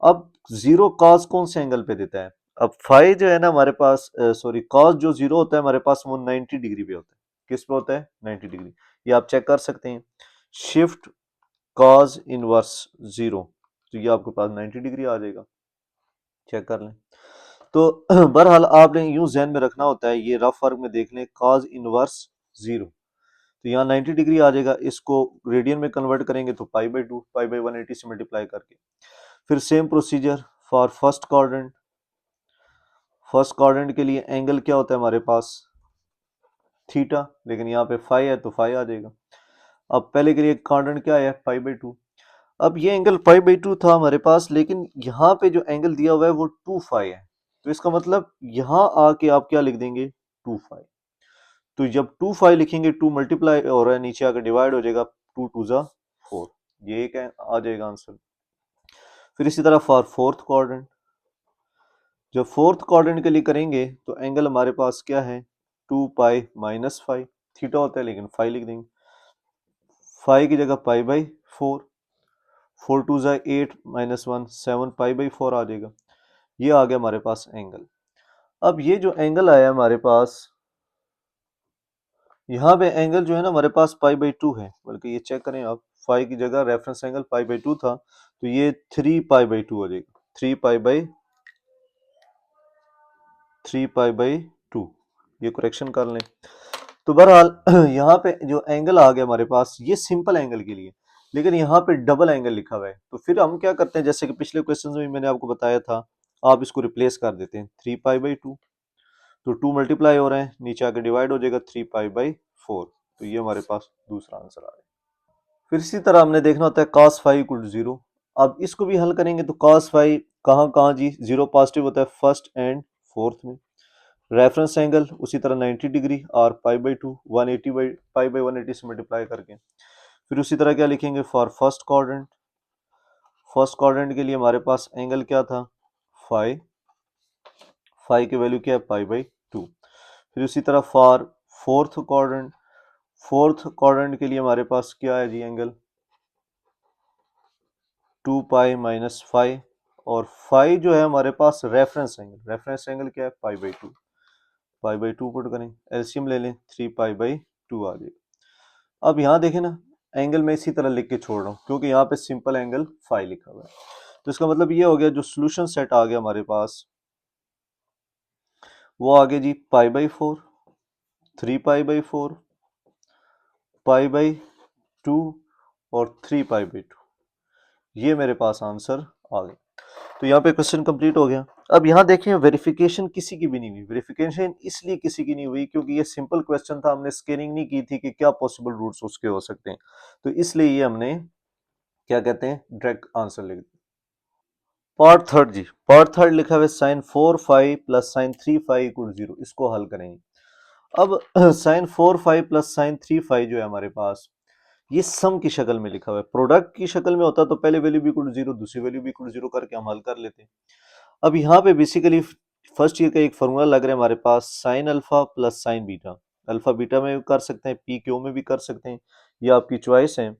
अब 0 cos कौन से एंगल पे देता है, अब फाई जो है ना हमारे पास सॉरी cos जो 0 होता है हमारे पास वो 90 डिग्री पे होता है। किस पे होता है, 90 डिग्री। ये आप चेक कर सकते हैं, शिफ्ट cos इनवर्स 0, तो ये आपके पास 90 डिग्री आ जाएगा, चेक कर लें। तो बहरहाल आपने यूं जहन में रखना होता है, ये रफ वर्क में देख लें cos इनवर्स 0, तो यहाँ 90 डिग्री आ जाएगा। इसको रेडियन में कन्वर्ट करेंगे तो पाई बाई 2 पाई बाई 180 से मल्टीप्लाई करके। फिर same procedure for first quadrant. First quadrant के लिए एंगल क्या होता है हमारे पास, थीटा, लेकिन यहाँ पे फाई है तो फाई आ जाएगा। अब पहले के लिए क्वाड्रेंट क्या है, पाई बाई 2। अब ये एंगल पाई बाई 2 था हमारे पास, लेकिन यहाँ पे जो एंगल दिया हुआ है वो 2 फाई है, तो इसका मतलब यहाँ आके आप क्या लिख देंगे, 2 फाई। तो जब 2 फाई लिखेंगे 2 मल्टीप्लाई हो रहा है नीचे आकर डिवाइड हो जाएगा, 2 2 जा 4, ये एक आ जाएगा आंसर। फिर इसी तरह फॉर फोर्थ क्वाड्रेंट, जब फोर्थ क्वाड्रेंट के लिए करेंगे तो एंगल हमारे पास क्या है, 2 पाई माइनस 5, थीटा होता है लेकिन फाई लिख देंगे, फाई की जगह पाई बाई 4, 4 2 जा 8 माइनस 1 7 पाई बाई 4 आ जाएगा। ये आ गया हमारे पास एंगल। अब ये जो एंगल आया हमारे पास, यहाँ पे एंगल जो है ना हमारे पास पाई बाई 2 है, बल्कि ये चेक करें आप, फाई की जगह रेफरेंस एंगल पाई बाई 2 था, तो ये 3 पाई बाई 2 हो जाएगा, 3 पाई बाई 2, ये करेक्शन कर लें। तो बहरहाल यहाँ पे जो एंगल आ गया हमारे पास ये सिंपल एंगल के लिए, लेकिन यहाँ पे डबल एंगल लिखा हुआ है, तो फिर हम क्या करते हैं, जैसे कि पिछले क्वेश्चन में मैंने आपको बताया था, आप इसको रिप्लेस कर देते हैं 3 पाई बाई 2, तो 2 मल्टीप्लाई हो रहे हैं नीचे आके डिवाइड हो जाएगा 3 पाई बाई 4, तो ये हमारे पास दूसरा आंसर आ रहा है। फिर इसी तरह हमने देखना होता है cos 5 इक्वल टू 0। अब इसको भी हल करेंगे तो cos 5 कहाँ कहाँ जी, 0 पॉजिटिव होता है फर्स्ट एंड फोर्थ में। रेफरेंस एंगल उसी तरह 90 डिग्री और पाई बाई 2 180 बाई पाई बाई 180 से मल्टीप्लाई करके। फिर उसी तरह क्या लिखेंगे for first quadrant, first quadrant के लिए हमारे पास एंगल क्या था, फाई, फाई की वैल्यू क्या है, पाई बाई 2। फिर उसी तरह फॉर फोर्थ क्वाड्रेंट के लिए हमारे पास क्या है जी एंगल 2 पाई माइनस 5 और 5 जो है हमारे पास रेफरेंस एंगल क्या है पाई बाई टू पुट करें, एलसीएम ले लें 3 पाई बाई 2 आ जाएगा। अब यहाँ देखें ना, एंगल मैं इसी तरह लिख के छोड़ रहा हूँ क्योंकि यहाँ पे सिंपल एंगल 5 लिखा हुआ है। तो इसका मतलब ये हो गया जो सोल्यूशन सेट आ गया हमारे पास वो आ गया जी pi by 4, 3 pi by 4, pi by 2 और 3 पाई बाई 2। ये मेरे पास आंसर आ गया। तो यहाँ पे क्वेश्चन कंप्लीट हो गया। अब यहाँ देखें वेरिफिकेशन किसी की भी नहीं हुई। वेरिफिकेशन इसलिए किसी की नहीं हुई क्योंकि ये सिंपल क्वेश्चन था, हमने स्कैनिंग नहीं की थी कि क्या पॉसिबल रूट्स उसके हो सकते हैं, तो इसलिए ये हमने क्या कहते हैं डायरेक्ट आंसर लिख दिया। पार्ट थर्ड जी, पार्ट थर्ड लिखा हुआ है sine 4 five plus sine 3 five equal 0। इसको हल करेंगे। अब sine 4 five plus sine 3 five जो है हमारे पास ये सम की शक्ल में लिखा हुआ है। प्रोडक्ट की शक्ल में होता तो पहले वैल्यू भी इक्वल 0 दूसरी वैल्यू भी इक्वल 0 करके हम हल कर लेते। अब यहाँ पे बेसिकली फर्स्ट ईयर का एक फॉर्मूला लग रहा है हमारे पास sine alpha plus sine beta. Alpha beta में भी कर सकते हैं, पी क्यू में भी कर सकते हैं, ये आपकी चॉइस है।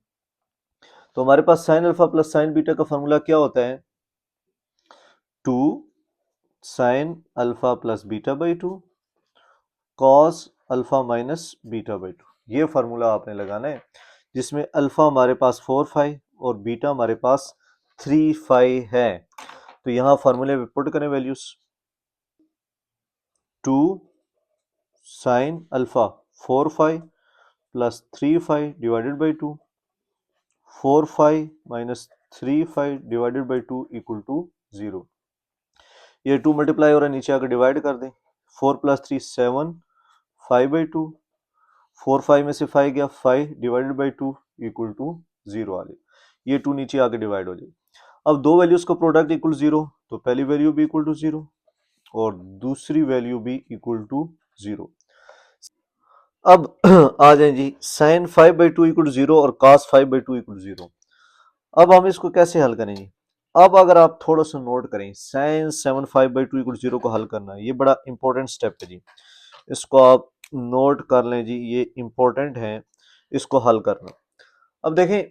तो हमारे पास sine alpha plus sine beta का फॉर्मूला क्या होता है 2 sine alpha plus beta by 2 cos alpha minus beta by 2। ये फार्मूला आपने लगाना है जिसमें अल्फा हमारे पास 4 5 और बीटा हमारे पास 3 5 है। तो यहाँ फार्मूले में पुट करें values 2 sine alpha 4 5 plus 3 5 divided by 2 4 5 minus 3 5 divided by 2 equal to 0। ये 2 मल्टीप्लाई हो रहा है, नीचे आकर डिवाइड कर दें। 4 प्लस 3 7 5 बाई 2 4 5 में से 5 गया 5 डिवाइडेड बाई 2 इक्वल टू 0 आ गई। ये 2 नीचे आके डिवाइड हो जाए। अब दो वैल्यूज को प्रोडक्ट इक्वल 0 तो पहली वैल्यू भी इक्वल टू 0 और दूसरी वैल्यू भी इक्वल टू 0। अब आ जाए जी साइन 5 बाई 2 इक्वल 0 और cos 5 बाई 2 इक्वल 0। अब हम इसको कैसे हल करेंगे। अब अगर आप थोड़ा सा नोट करें साइन 7 5 बाई 2 इक्वल 0 को हल करना, ये बड़ा इंपॉर्टेंट स्टेप है जी, इसको आप नोट कर लें जी, ये इंपॉर्टेंट है इसको हल करना। अब देखें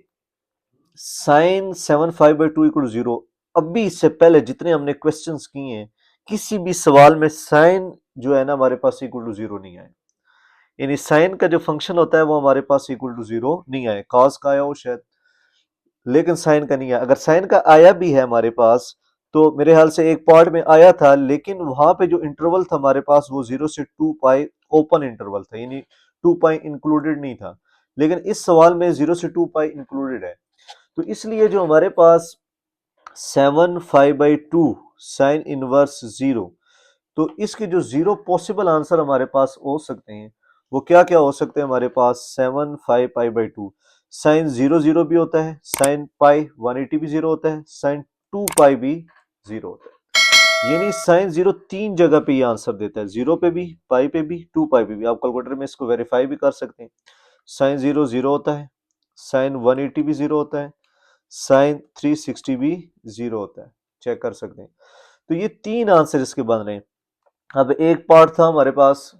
साइन 7 5 बाई 2 इक्वल 0, अभी इससे पहले जितने हमने क्वेश्चंस किए हैं किसी भी सवाल में साइन जो है ना हमारे पास इक्वल टू 0 नहीं आए। यानी साइन का जो फंक्शन होता है वो हमारे पास इक्वल टू 0 नहीं आए। कॉस का आया हो शायद, लेकिन साइन का नहीं आया। अगर साइन का आया भी है हमारे पास तो मेरे ख्याल से एक पार्ट में आया था, लेकिन वहां पे जो इंटरवल था हमारे पास वो 0 से 2 पाई ओपन इंटरवल था, यानी 2 पाई इंक्लूडेड नहीं था। लेकिन इस सवाल में 0 से 2 पाई इंक्लूडेड है। तो इसलिए जो हमारे पास 7 5 बाई 2 साइन इनवर्स 0, तो इसके जो 0 पॉसिबल आंसर हमारे पास हो सकते हैं वो क्या क्या हो सकते हैं हमारे पास 7 5 पाई बाई 2 साइन 0 0 भी होता है, साइन पाई 180 भी 0 होता है, साइन 2 पाई भी 0 होता है। यानी साइन 0 तीन जगह पे ये आंसर देता है, 0 पे भी, पाई पे भी, 2 पाई पे भी। आप कैलकुलेटर में इसको वेरीफाई भी कर सकते हैं। साइन 0 0 होता है, साइन 180 भी 0 होता है, साइन 360 भी 0 होता है, चेक कर सकते हैं। तो ये तीन आंसर इसके बन रहे हैं। अब एक पार्ट था हमारे पास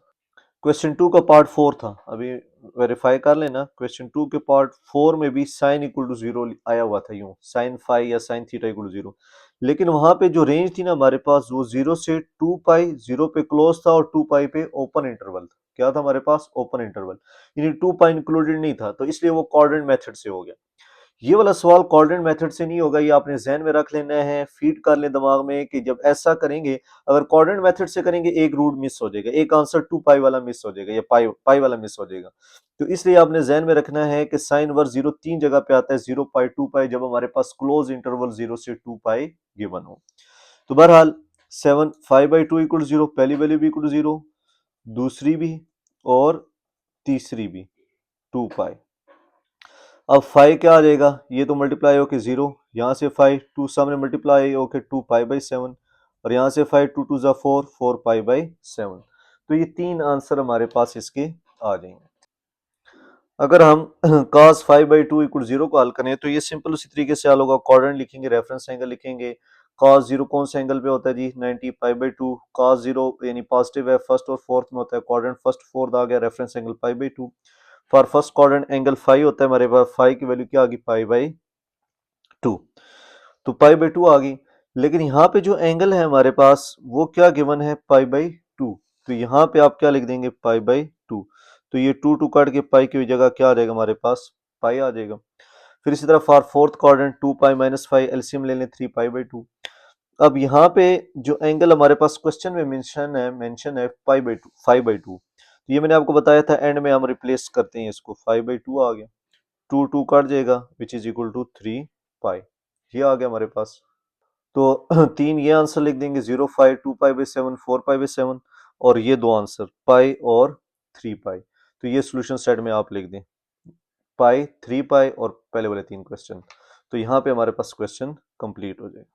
क्वेश्चन 2 का पार्ट 4 था, अभी वेरीफाई कर लेना। क्वेश्चन 2 के पार्ट 4 में भी साइन इक्वल टू 0 आया हुआ था, यूं साइन 5 या साइन थीटा इक्वल टू 0, लेकिन वहां पे जो रेंज थी ना हमारे पास वो 0 से 2 पाई, 0 पे क्लोज था और 2 पाई पे ओपन इंटरवल था। क्या था हमारे पास ओपन इंटरवल, यानी 2 पाई इंक्लूडेड नहीं था, तो इसलिए वो कोऑर्डिनेट मेथड से हो गया। ये वाला सवाल कोऑर्डिनेट मेथड से नहीं होगा, ये आपने जहन में रख लेना है, फीड कर लें दिमाग में कि जब ऐसा करेंगे, अगर कोऑर्डिनेट मेथड से करेंगे एक रूट मिस हो जाएगा, एक आंसर 2 पाई वाला मिस हो जाएगा या पाई पाई वाला मिस हो जाएगा। तो इसलिए आपने जहन में रखना है कि साइन वर्स 0 तीन जगह पे आता है, 0 पाई 2 पाई, जब हमारे पास क्लोज इंटरवल 0 से 2 पाई गिवन हो। तो बहरहाल 7 5 बाई 2 इक्वल 0, पहली वैल्यू भी इक्वल 0, दूसरी भी और तीसरी भी 2 पाई। अब 5 क्या आ जाएगा, ये तो मल्टीप्लाई होके 0, यहाँ से 5 2 सामने मल्टीप्लाई होके 2 पाई बाई 7 और यहाँ से 5 2 2 4 4 पाई बाई 7। तो ये तीन आंसर हमारे पास इसके आ जाएंगे। अगर हम cos 5 बाई 2 इक्वल 0 को हल करें तो ये सिंपल उसी तरीके से हल होगा। कोऑर्डिनेट लिखेंगे, रेफरेंस एंगल लिखेंगे, cos 0 कौन से एंगल पे होता है जी 90 पाई बाई 2। cos 0 यानी पॉजिटिव है, फर्स्ट और फोर्थ में होता है, क्वाड्रेंट फर्स्ट फोर्थ आ गया, reference angle pi by 2। For first quadrant angle phi होता है हमारे पास, फाई की वैल्यू क्या आ गई पाई बाई 2। तो पाई बाई 2 आ गई, लेकिन यहाँ पे जो एंगल है हमारे पास वो क्या गिवन है पाई बाई 2। तो यहाँ पे आप क्या लिख देंगे पाई बाई 2। तो ये 2 काट के पाई की जगह क्या आ जाएगा हमारे पास पाई आ जाएगा। फिर इसी तरह for fourth quadrant 2 pi minus 5 LCM ले लें 3 पाई बाई 2। अब यहाँ पे जो एंगल हमारे पास क्वेश्चन में मेंशन है पाई बाई 2 5/2। तो ये मैंने आपको बताया था, एंड में हम रिप्लेस करते हैं इसको, 5/2 आ गया, 2 कट जाएगा विच इज इक्वल टू 3 पाई, ये आ गया हमारे पास। तो तीन ये आंसर लिख देंगे, 0 5 2 पाई बाई 7 4 पाई बाई 7, और ये दो आंसर पाई और 3 पाई। तो ये सोल्यूशन सेट में आप लिख दें पाई 3 पाई और पहले वाले तीन क्वेश्चन। तो यहाँ पे हमारे पास क्वेश्चन कंप्लीट हो जाएगा।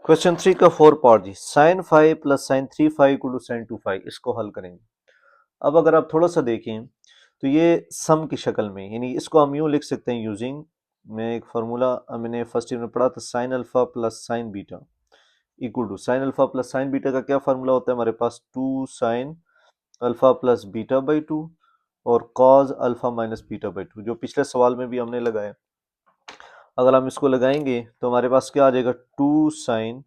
क्वेश्चन 3 का 4 पार्ट जी, sine 5 plus sine 3 5 equal to sine 2 5, इसको हल करेंगे। अब अगर आप थोड़ा सा देखें तो ये सम की शक्ल में, यानी इसको हम यूं लिख सकते हैं यूजिंग में एक फार्मूला मैंने फर्स्ट ईयर में पढ़ा था, sine alpha plus sine beta equal to, sine alpha plus sine beta का क्या फार्मूला होता है हमारे पास, 2 sine alpha plus beta by 2 और cos alpha minus beta by 2, जो पिछले सवाल में भी हमने लगाया। अगर हम इसको लगाएंगे तो हमारे पास क्या आ जाएगा, 2 साइन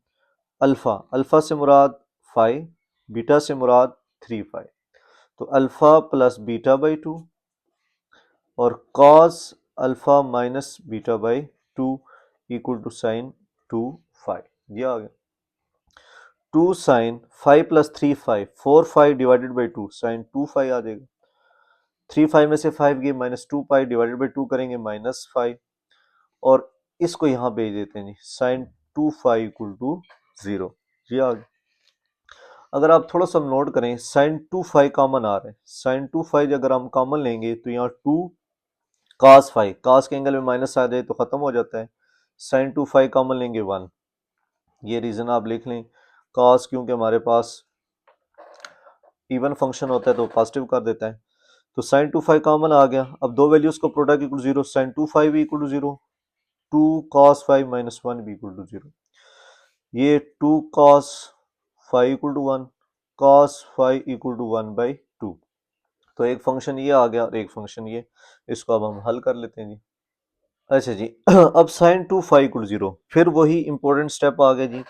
अल्फा, अल्फा से मुराद 5, बीटा से मुराद 3 5, तो अल्फा प्लस बीटा बाई 2 और cos alpha minus beta by 2 equal to sine 2 5, ये आ गया। 2 sine 5 plus 3 5, 4 5 divided by 2 sine 2 5 आ जाएगा। 3 5 में से 5 गए माइनस 2 पाई डिवाइडेड बाई 2 करेंगे माइनस 5, और इसको यहाँ भेज देते हैं जी, साइन 2 5 इक्वल टू 0, ये आ गया। अगर आप थोड़ा सा नोट करें, साइन 2 5 कॉमन आ रहा है, साइन 2 5 अगर हम कॉमन लेंगे तो यहाँ 2 cos 5, cos के एंगल में माइनस आ जाए तो खत्म हो जाता है, साइन 2 5 कॉमन लेंगे 1, ये रीजन आप लिख लें। cos क्योंकि हमारे पास इवन फंक्शन होता है तो पॉजिटिव कर देता है, तो साइन 2 5 कॉमन आ गया। अब दो वैल्यूज को प्रोडक्ट इक्वल 0, साइन 2 5 भी इक्वल टू 0, 2 cos 5 माइनस 1 भी इक्वल टू 0, ये 2 cos 5 equal to 1, cos 5 equal to 1 by 2। तो एक फंक्शन ये आ गया और एक फंक्शन ये, इसको अब हम हल कर लेते हैं जी। अच्छा जी अब साइन 2 5 इक्वल 0, फिर वही इंपॉर्टेंट स्टेप आ गया जी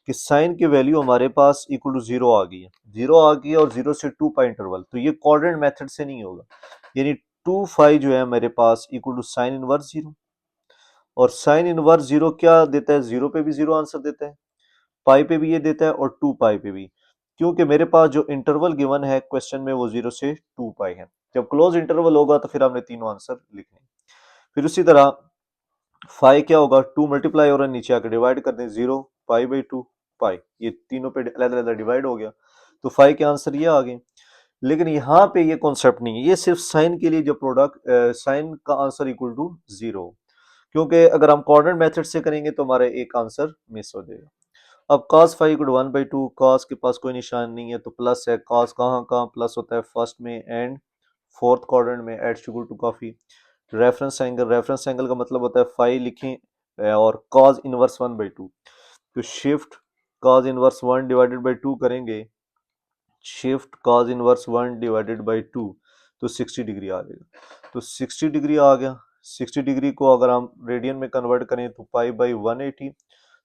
कि साइन की वैल्यू हमारे पास इक्वल टू 0 आ गई है, 0 आ गई है और 0 से 2 पाई इंटरवल, तो ये कोऑर्डिनेट मेथड से नहीं होगा, यानी 2 5 जो है मेरे पास इक्वल टू साइन इनवर्स 0, और साइन इनवर्स 0 क्या देता है, 0 पे भी 0 आंसर देता है, पाई पे भी ये देता है और 2 पाई पे भी, क्योंकि मेरे पास जो इंटरवल गिवन है क्वेश्चन में वो 0 से 2 पाई है। जब क्लोज इंटरवल होगा तो फिर हमने तीनों आंसर लिखने। फिर उसी तरह 5 क्या होगा, 2 मल्टीप्लाई हो रहा है, नीचे आकर डिवाइड कर दें, 0 पाई बाई 2 पाई, ये तीनों पे अलग-अलग डिवाइड हो गया, तो 5 के आंसर ये आ गए। लेकिन यहाँ पे ये कॉन्सेप्ट नहीं है, ये सिर्फ साइन के लिए जो प्रोडक्ट साइन का आंसर इक्वल टू 0, क्योंकि अगर हम कोऑर्डिनेट मेथड से करेंगे तो हमारा एक आंसर मिस हो जाएगा। अब cos 5 इक्वल 1/2, cos के पास कोई निशान नहीं है तो प्लस है, cos कहाँ कहाँ प्लस होता है, फर्स्ट में एंड फोर्थ क्वाड्रेंट में, एट इक्वल टू काफी। रेफरेंस एंगल का मतलब होता है 5 लिखें और cos इनवर्स 1/2, तो shift cos inverse 1 divided by 2 करेंगे, shift cos inverse 1 divided by 2, तो 60 डिग्री आ जाएगा, तो 60 डिग्री आ गया। 60 डिग्री को अगर हम रेडियन में कन्वर्ट करें तो पाई बाई 180,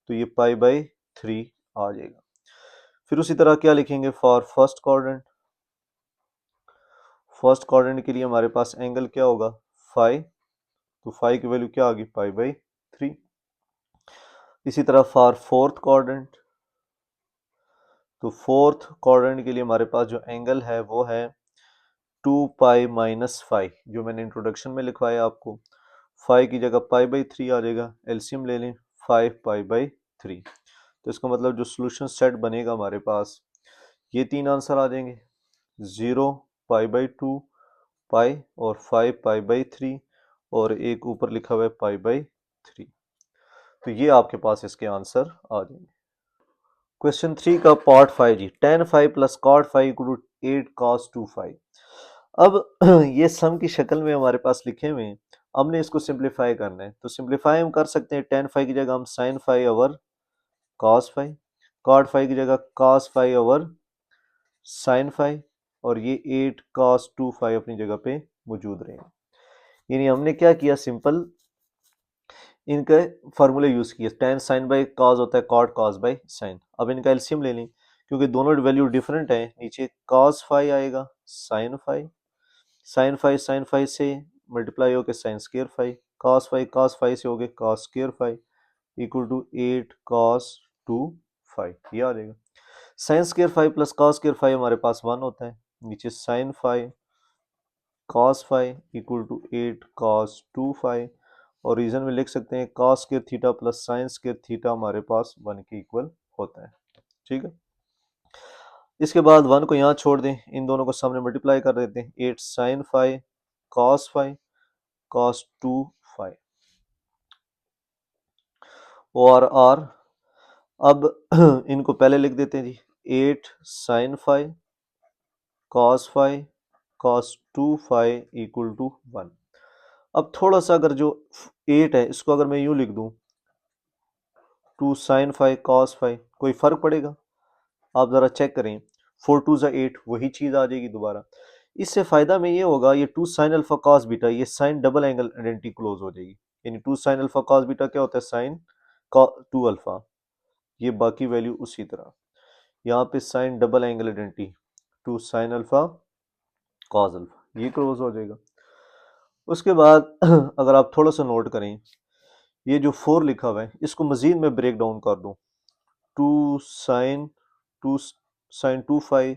तो ये पाई बाई 3 आ जाएगा। फिर उसी तरह क्या लिखेंगे for first quadrant, first quadrant के लिए हमारे पास एंगल क्या होगा 5, तो 5 की वैल्यू क्या आ गई पाई बाई 3। इसी तरह फॉर फोर्थ क्वाड्रेंट, तो फोर्थ क्वाड्रेंट के लिए हमारे पास जो एंगल है वो है 2 पाई माइनस 5, जो मैंने इंट्रोडक्शन में लिखवाया आपको, 5 की जगह पाई बाई 3 आ जाएगा, एलसीएम ले लें 5 पाई बाई 3, तो इसका मतलब जो सोल्यूशन सेट बनेगा हमारे पास ये तीन आंसर आ जाएंगे, 0 पाई बाई 2 पाई और 5 पाई बाई 3 और एक ऊपर लिखा हुआ है पाई बाई 3, तो ये आपके पास इसके आंसर आ जाएंगे। क्वेश्चन 3 का पार्ट 5 जी, tan 5 plus cot 5 equal to 8 cos 2 5। अब ये सम की शक्ल में हमारे पास लिखे हुए हैं, हमने इसको सिंप्लीफाई करना है, तो सिंप्लीफाई हम कर सकते हैं, tan 5 की जगह हम sin 5 over cos phi, cot phi की जगह cos phi over sin phi, और ये 8 cos 2 फाई अपनी जगह पे मौजूद रहेंगे। यानी हमने क्या किया, सिंपल इनके फार्मूले यूज किए। tan sin बाई cos होता है cot cos बाई sin। अब इनका एलसीएम ले लें, क्योंकि दोनों वैल्यू डिफरेंट है। नीचे cos फाई आएगा sin फाई, sin फाई से मल्टीप्लाई होकर sin स्क्वायर फाई, cos फाई से हो गए cos square phi equal to 8 cos 2 phi. ये आ जाएगा। sin square phi plus cos square phi हमारे पास 1 होता है। नीचे sin phi cos phi equal to 8 cos 2 phi, और रीजन में लिख सकते हैं cos square theta plus sin square theta हमारे पास 1 के इक्वल होता है। ठीक है, इसके बाद 1 को यहाँ छोड़ दें, इन दोनों को सामने मल्टीप्लाई कर देते हैं। 8 sin phi cos phi cos 2 phi और आर। अब इनको पहले लिख देते हैं जी, 8 sin phi cos phi cos 2 phi equal to 1। अब थोड़ा सा अगर जो 8 है इसको अगर मैं यूं लिख दूं 2 sin फाई cos फाई, कोई फर्क पड़ेगा? आप जरा चेक करें, 4 2 ज़ा 8 वही चीज आ जाएगी दोबारा। इससे फायदा में ये होगा, ये 2 sin अल्फा cos बीटा, ये sin double angle identity close हो जाएगी। यानी 2 sin अल्फा cos बीटा क्या होता है, sin 2 अल्फा। ये बाकी वैल्यू उसी तरह यहाँ पे sin double angle identity 2 sin alpha cos alpha, ये क्लोज हो जाएगा। उसके बाद अगर आप थोड़ा सा नोट करें, ये जो 4 लिखा हुआ है इसको मजीद में ब्रेक डाउन कर दूं, 2 sin 2 phi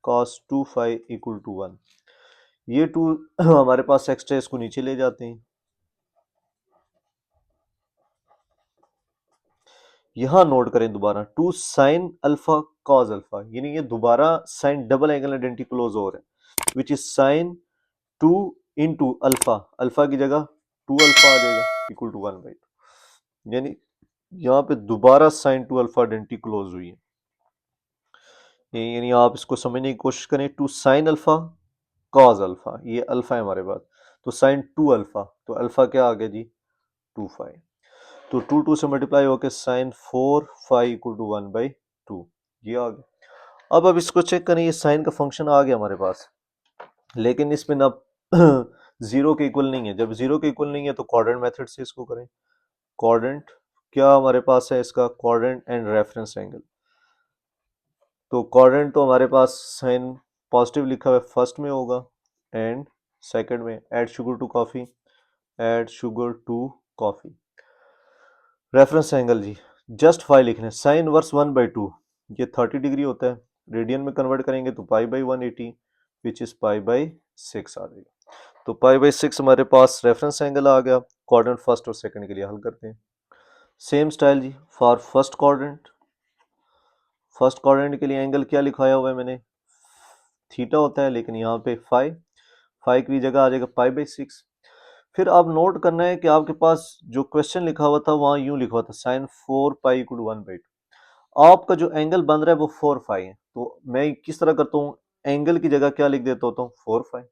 cos 2 phi equal to 1। ये 2 हमारे पास एक्स्ट्रा, इसको नीचे ले जाते हैं। यहां नोट करें दोबारा 2 sin अल्फा cos अल्फा, यानी ये दोबारा sin double angle identity close हो रहा है, which is sin 2 into alpha, alpha की जगह 2 अल्फा आ जाएगा इक्वल टू 1/2। यानी यहाँ पे दोबारा sin 2 अल्फा आइडेंटिटी क्लोज हुई है। यानी आप इसको समझने की कोशिश करें, 2 sin अल्फा cos अल्फा, ये अल्फा है हमारे पास, तो sin 2 अल्फा, तो अल्फा क्या आ गया जी 2 फाई, तो 2 2 से मल्टीप्लाई होकर sin 4 फाई इक्वल टू 1/2, ये आ गया। अब इसको चेक करें, ये साइन का फंक्शन आ गया हमारे पास, लेकिन इसमें ना जीरो के इक्वल नहीं है। जब जीरो के इक्वल नहीं है तो क्वाड्रेंट मेथड से इसको करें। क्वाड्रेंट क्या हमारे पास है इसका, क्वाड्रेंट एंड रेफरेंस एंगल। तो क्वाड्रेंट तो हमारे पास साइन पॉजिटिव लिखा हुआ है, फर्स्ट में होगा एंड सेकंड में। Add sugar to coffee, add sugar to coffee. Reference angle जी जस्ट फाई लिखना है, साइन वर्स 1/2, ये 30 डिग्री होता है। रेडियन में कन्वर्ट करेंगे तो π/180 विच इज π/6 आ जाएगा। तो π/6 हमारे पास रेफरेंस एंगल आ गया। क्वाड्रेंट फर्स्ट और सेकंड के लिए हल करते हैं। सेम स्टाइल जी for first quadrant. First quadrant के लिए एंगल क्या लिखाया हुआ है मैंने, थीटा होता है, लेकिन यहाँ पे फाई, फाई की जगह आ जाएगा π/6। फिर आप नोट करना है कि आपके पास जो क्वेश्चन लिखा हुआ था वहां यूं लिखा हुआ था sin 4 पाई इक्वल 1/2। आपका जो एंगल बन रहा है वो 4 फाई है, तो मैं किस तरह करता हूँ, एंगल की जगह क्या लिख देता होता हूँ 4 फाई।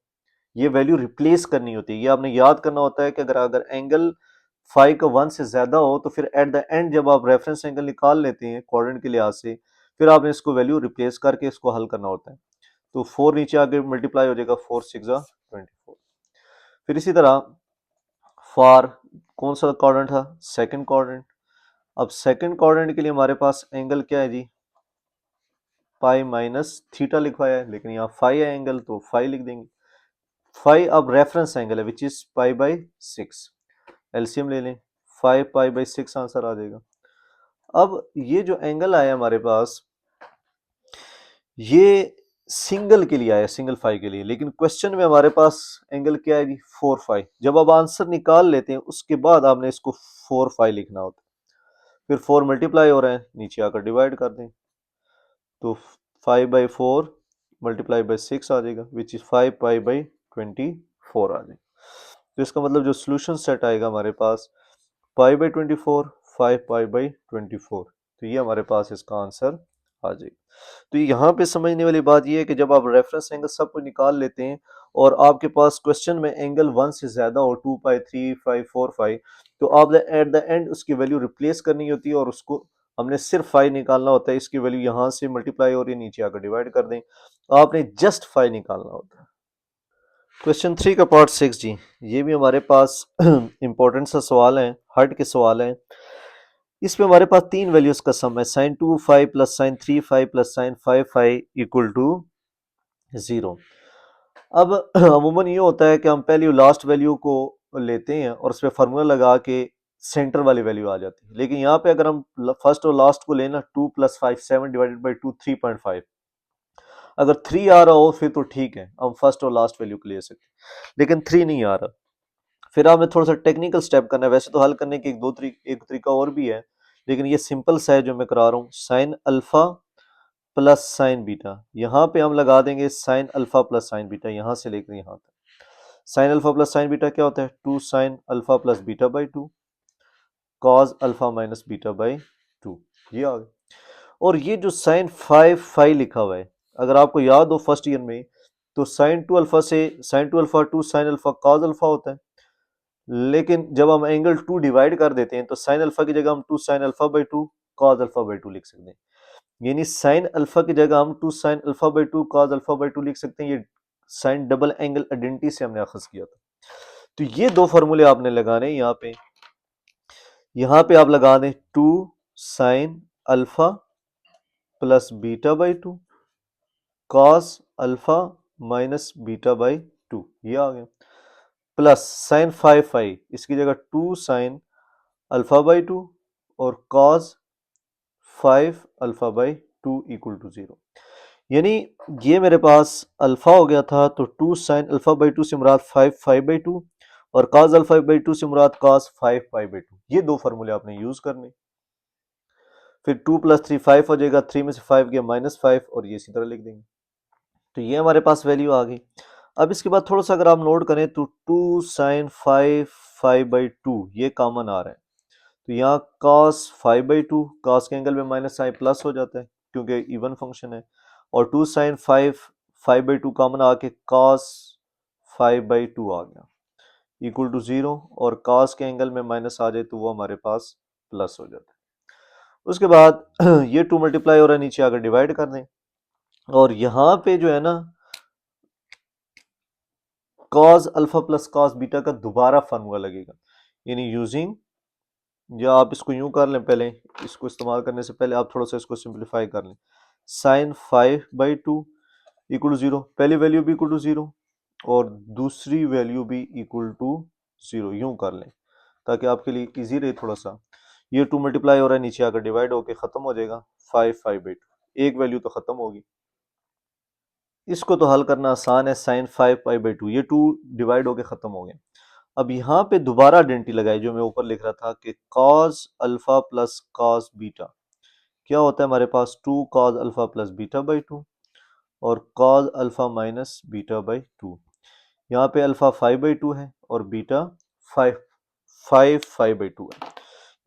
ये वैल्यू रिप्लेस करनी होती है, ये आपने याद करना होता है कि अगर अगर एंगल फाई का 1 से ज्यादा हो तो फिर एट द एंड जब आप रेफरेंस एंगल निकाल लेते हैं क्वाड्रेंट के लिहाज से, फिर आपने इसको वैल्यू रिप्लेस करके इसको हल करना होता है। तो 4 नीचे आगे मल्टीप्लाई हो जाएगा, 4 6 24। फिर इसी तरह फॉर कौन सा क्वाड्रेंट था, सेकंड क्वाड्रेंट। अब सेकंड क्वाड्रेंट के लिए हमारे पास एंगल क्या है जी, पाई माइनस थीटा लिखवाया है, लेकिन यहाँ फाई है एंगल तो फाई लिख देंगे। फाई अब रेफरेंस एंगल है विच इज π/6, एलसीएम ले लें, 5 π/6 आंसर आ जाएगा। अब ये जो एंगल आया हमारे पास ये सिंगल के लिए आया, सिंगल फाई के लिए, लेकिन क्वेश्चन में हमारे पास एंगल क्या है जी 4 फाई। जब आप आंसर निकाल लेते हैं उसके बाद आपने इसको 4 फाई लिखना होता है। फिर 4 मल्टीप्लाई हो रहा है, नीचे आकर डिवाइड कर दें, तो 5/4 मल्टीप्लाई बाई 6 आ जाएगा विच इज 5 π/24 आ जाएगा। तो इसका मतलब जो सोल्यूशन सेट आएगा हमारे पास π/24, 5 π/24, तो ये हमारे पास इसका आंसर आ जाएगा। तो यहाँ पे समझने वाली बात ये है कि जब आप रेफरेंस एंगल सब कुछ निकाल लेते हैं और आपके पास क्वेश्चन में एंगल 1 से ज्यादा हो, 2 पाई 3 5 4 5, तो आप एट द एंड उसकी वैल्यू रिप्लेस करनी होती है और उसको हमने सिर्फ फाई निकालना होता है, इसकी वैल्यू यहाँ से मल्टीप्लाई और ये नीचे आकर डिवाइड कर दें, आपने जस्ट फाई निकालना होता है। क्वेश्चन 3 का पार्ट 6 जी, ये भी हमारे पास इंपॉर्टेंट सा सवाल है, हट के सवाल है। इसमें हमारे पास तीन वैल्यूज का सम है, sine 2 phi plus sine 3 phi plus sine 5 phi equal to 0। अब अमूमन ये होता है कि हम पहली लास्ट वैल्यू को लेते हैं और उस पर फार्मूला लगा के सेंटर वाली वैल्यू आ जाती है, लेकिन यहाँ पे अगर हम फर्स्ट और लास्ट को लेना 2 प्लस 5 7 डिवाइडेड बाई 2 3.5, अगर 3 आ रहा हो फिर तो ठीक है, हम फर्स्ट और लास्ट वैल्यू को ले सकते हैं, लेकिन 3 नहीं आ रहा, फिर हमें थोड़ा सा टेक्निकल स्टेप करना है। वैसे तो हल करने के एक तरीका और भी है, लेकिन ये सिंपल सा है जो मैं करा रहा हूँ। Sign alpha plus sine beta, यहाँ पे हम लगा देंगे sign alpha plus sine beta, यहाँ से लेकर यहाँ तक। Sign alpha plus sine beta क्या होता है, 2 sine alpha plus beta by 2 cause alpha minus beta by 2, ये आ गया। और ये जो साइन 5 फाई लिखा हुआ है, अगर आपको याद हो फर्स्ट ईयर में, तो साइन 2 अल्फा से sine 2 alpha 2 sine alpha cos alpha होता है, लेकिन जब हम एंगल 2 डिवाइड कर देते हैं तो साइन अल्फा की जगह हम 2 sine alpha by 2 cause alpha by 2 लिख सकते हैं, यानी साइन अल्फा की जगह हम 2 sine alpha by 2 cause alpha by 2 लिख सकते हैं। ये साइन डबल एंगल आइडेंटिटी से हमने अखज़ किया था। तो ये दो फॉर्मूले आपने लगाने यहाँ पे आप लगा दें 2 sine alpha plus beta by 2 cos alpha minus beta by 2, ये आ गया, प्लस साइन 5 फाई, इसकी जगह 2 साइन अल्फा बाई 2 और cos 5 alpha by 2 equal to 0। यानी ये मेरे पास अल्फा हो गया था, तो 2 साइन अल्फा बाई 2 से मुराद 5 फाई बाई 2 और कॉस अल्फा बाई 2 से मुराद कॉस 5 पाई बाई 2, ये दो फार्मूले आपने यूज करने। फिर 2 प्लस 3 5 हो जाएगा, 3 में से 5 गया -5 और ये इसी तरह लिख देंगे। तो ये हमारे पास वैल्यू आ गई। अब इसके बाद थोड़ा सा अगर आप नोट करें तो 2 साइन 5 5 बाई 2 ये कॉमन आ रहा है, तो यहाँ cos 5 बाई 2, cos के एंगल में माइनस साइन प्लस हो जाता है क्योंकि इवन फंक्शन है, और 2 साइन 5 5 बाई 2 कॉमन आके cos 5 बाई 2 आ गया इक्वल टू 0, और cos के एंगल में माइनस आ जाए तो वो हमारे पास प्लस हो जाता है। उसके बाद ये 2 मल्टीप्लाई हो रहा है, नीचे आकर डिवाइड कर दें, और यहाँ पे जो है ना cos alpha plus cos beta का दोबारा फार्मूला लगेगा, यानी यूजिंग, या आप इसको यूं कर लें, पहले इसको इस्तेमाल करने से पहले आप थोड़ा सा इसको सिंप्लीफाई कर लें। साइन 5 बाई 2 इक्वल टू 0, पहली वैल्यू भी इक्वल टू 0 और दूसरी वैल्यू भी इक्वल टू 0, यूं कर लें ताकि आपके लिए इजी रहे थोड़ा सा। ये 2 मल्टीप्लाई हो रहा है, नीचे आकर डिवाइड होकर खत्म हो जाएगा, 5 5 बाई 2, एक वैल्यू तो खत्म होगी। इसको तो हल करना आसान है, साइन 5 पाई बाई 2, ये 2 डिवाइड होकर खत्म हो गया। अब यहाँ पे दोबारा आइडेंटिटी लगाई जो मैं ऊपर लिख रहा था कि cos alpha plus cos beta क्या होता है हमारे पास, 2 cos alpha plus beta by 2 और cos alpha minus beta by 2। यहाँ पे अल्फा 5 बाई 2 है और बीटा 5 5 बाई 2 है।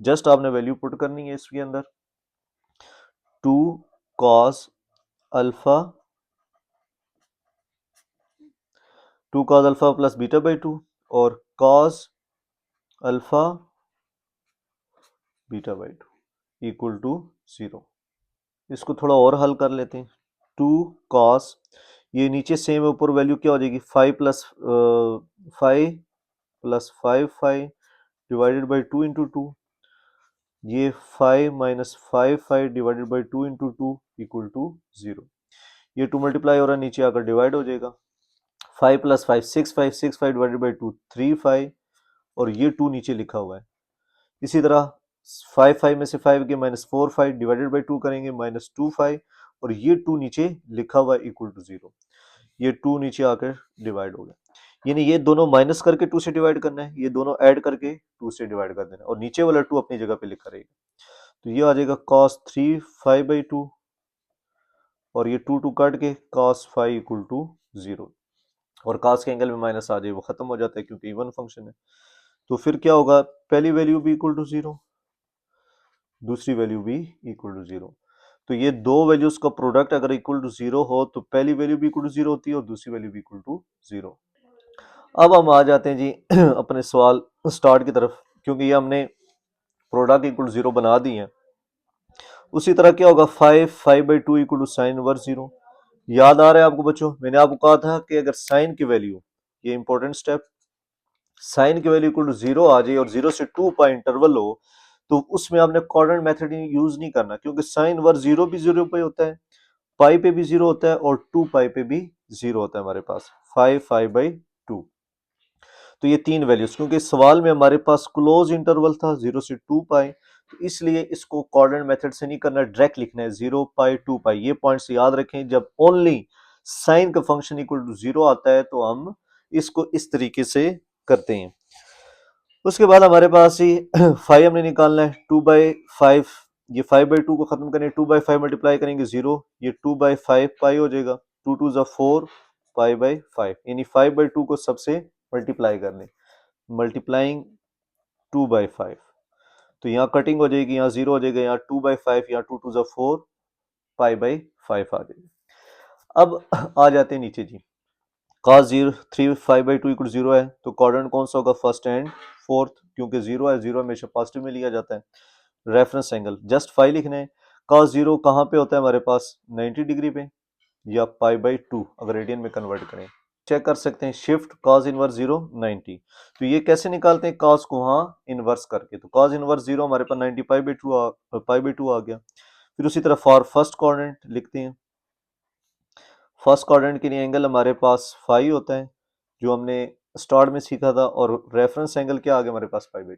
जस्ट आपने वैल्यू पुट करनी है इसके अंदर, 2 cos alpha 2 cos alpha plus beta by 2 और cos alpha beta by 2 equal to 0। इसको थोड़ा और हल कर लेते हैं, 2 cos, ये नीचे सेम है, ऊपर वैल्यू क्या हो जाएगी, 5 प्लस 5 डिवाइडेड बाई 2 इंटू 2, ये 5 minus 5 divided by 2 into 2 equal to 0। ये 2 मल्टीप्लाई हो रहा है, नीचे आकर डिवाइड हो जाएगा, 5 प्लस 5 6 5 डिवाइडेड बाई 2 3 5 और ये 2 नीचे लिखा हुआ है। इसी तरह 5 में से 5 के -4 5 डिवाइडेड बाई 2 करेंगे -2 5 और ये 2 नीचे लिखा हुआ है इक्वल टू 0, ये 2 नीचे आकर डिवाइड हो गया, यानी ये दोनों माइनस करके 2 से डिवाइड करना है, ये दोनों ऐड करके 2 से डिवाइड कर देना और नीचे वाला 2 अपनी जगह पे लिखा रहेगा। तो ये आ जाएगा cos 3 5 बाई 2 और ये 2 कट के cos 5 इक्वल टू 0, और cos के एंगल में माइनस आ जाए वो खत्म हो जाता है क्योंकि इवन फंक्शन है। तो फिर क्या होगा, पहली वैल्यू भी इक्वल टू 0, दूसरी वैल्यू भी इक्वल टू 0। तो ये दो वैल्यूज का प्रोडक्ट अगर इक्वल टू 0 हो तो पहली वैल्यू भी इक्वल टू 0 होती है और दूसरी वैल्यू भी इक्वल टू 0। अब हम आ जाते हैं जी अपने सवाल स्टार्ट की तरफ, क्योंकि ये हमने प्रोडक्ट इक्वल टू 0 बना दी है। उसी तरह क्या होगा 5/2 इक्वल टू साइन इनवर्स 0। याद आ रहा है आपको बच्चों, मैंने आपको कहा था कि अगर साइन की वैल्यू, ये इंपॉर्टेंट स्टेप, साइन की वैल्यू इक्वल टू 0 आ जाए और 0 से 2 पाई इंटरवल हो, तो उसमें आपने कोऑर्डिनेट मेथड यूज नहीं करना, क्योंकि साइन इनवर्स 0 भी 0 पे होता है, पाई पे भी 0 होता है और 2 पाई पे भी 0 होता है हमारे पास, 5/2। तो ये तीन वैल्यूज, क्योंकि इस सवाल में हमारे पास क्लोज इंटरवल था 0 से 2 पाई, तो इसलिए इसको कोऑर्डिनेट मेथड से नहीं करना, डायरेक्ट लिखना है 0 पाई 2 पाई। ये पॉइंट्स याद रखें, जब ओनली साइन का फंक्शन इक्वल टू 0 आता है तो हम इसको इस तरीके से करते हैं। उसके बाद हमारे पास ही 5 हमने निकालना है, 2/5, ये 5/2 को खत्म करें, 2/5 मल्टीप्लाई करेंगे 0, ये 2/5 पाई हो जाएगा, 2 2 जा 4 पाई/5, यानी 5/2 को सबसे मल्टीप्लाई कर लें, मल्टीप्लाइंग 2/5, तो यहाँ कटिंग हो जाएगी, यहाँ 0 हो जाएगा, यहाँ 2/5, यहाँ 2 2 जा 4 पाई/5 आ जाएगा। अब आ जाते हैं नीचे जी, cos 0 3 5/2 इक्वल 0 है, तो कोऑर्डिनेट कौन सा होगा, फर्स्ट एंड फोर्थ, क्योंकि 0 है, 0 हमेशा पॉजिटिव में लिया जाता है। रेफरेंस एंगल जस्ट 5 लिखना है, cos 0 कहाँ पे होता है हमारे पास, 90 डिग्री पे, या पाई/2 अगर रेडियन में कन्वर्ट करें, चेक कर सकते हैं, शिफ्ट cos इनवर्स 0 90। तो ये कैसे निकालते हैं, cos को वहाँ इनवर्स करके, तो cos इनवर्स 0 हमारे पास 90 पाई/2 आ गया। फिर उसी तरह फॉर फर्स्ट कोऑर्डिनेट लिखते हैं, फर्स्ट क्वाड्रेंट के लिए एंगल हमारे पास फाई होता है, जो हमने स्टार्ट में सीखा था, और रेफरेंस एंगल क्या आ गया हमारे पास, पाई/2।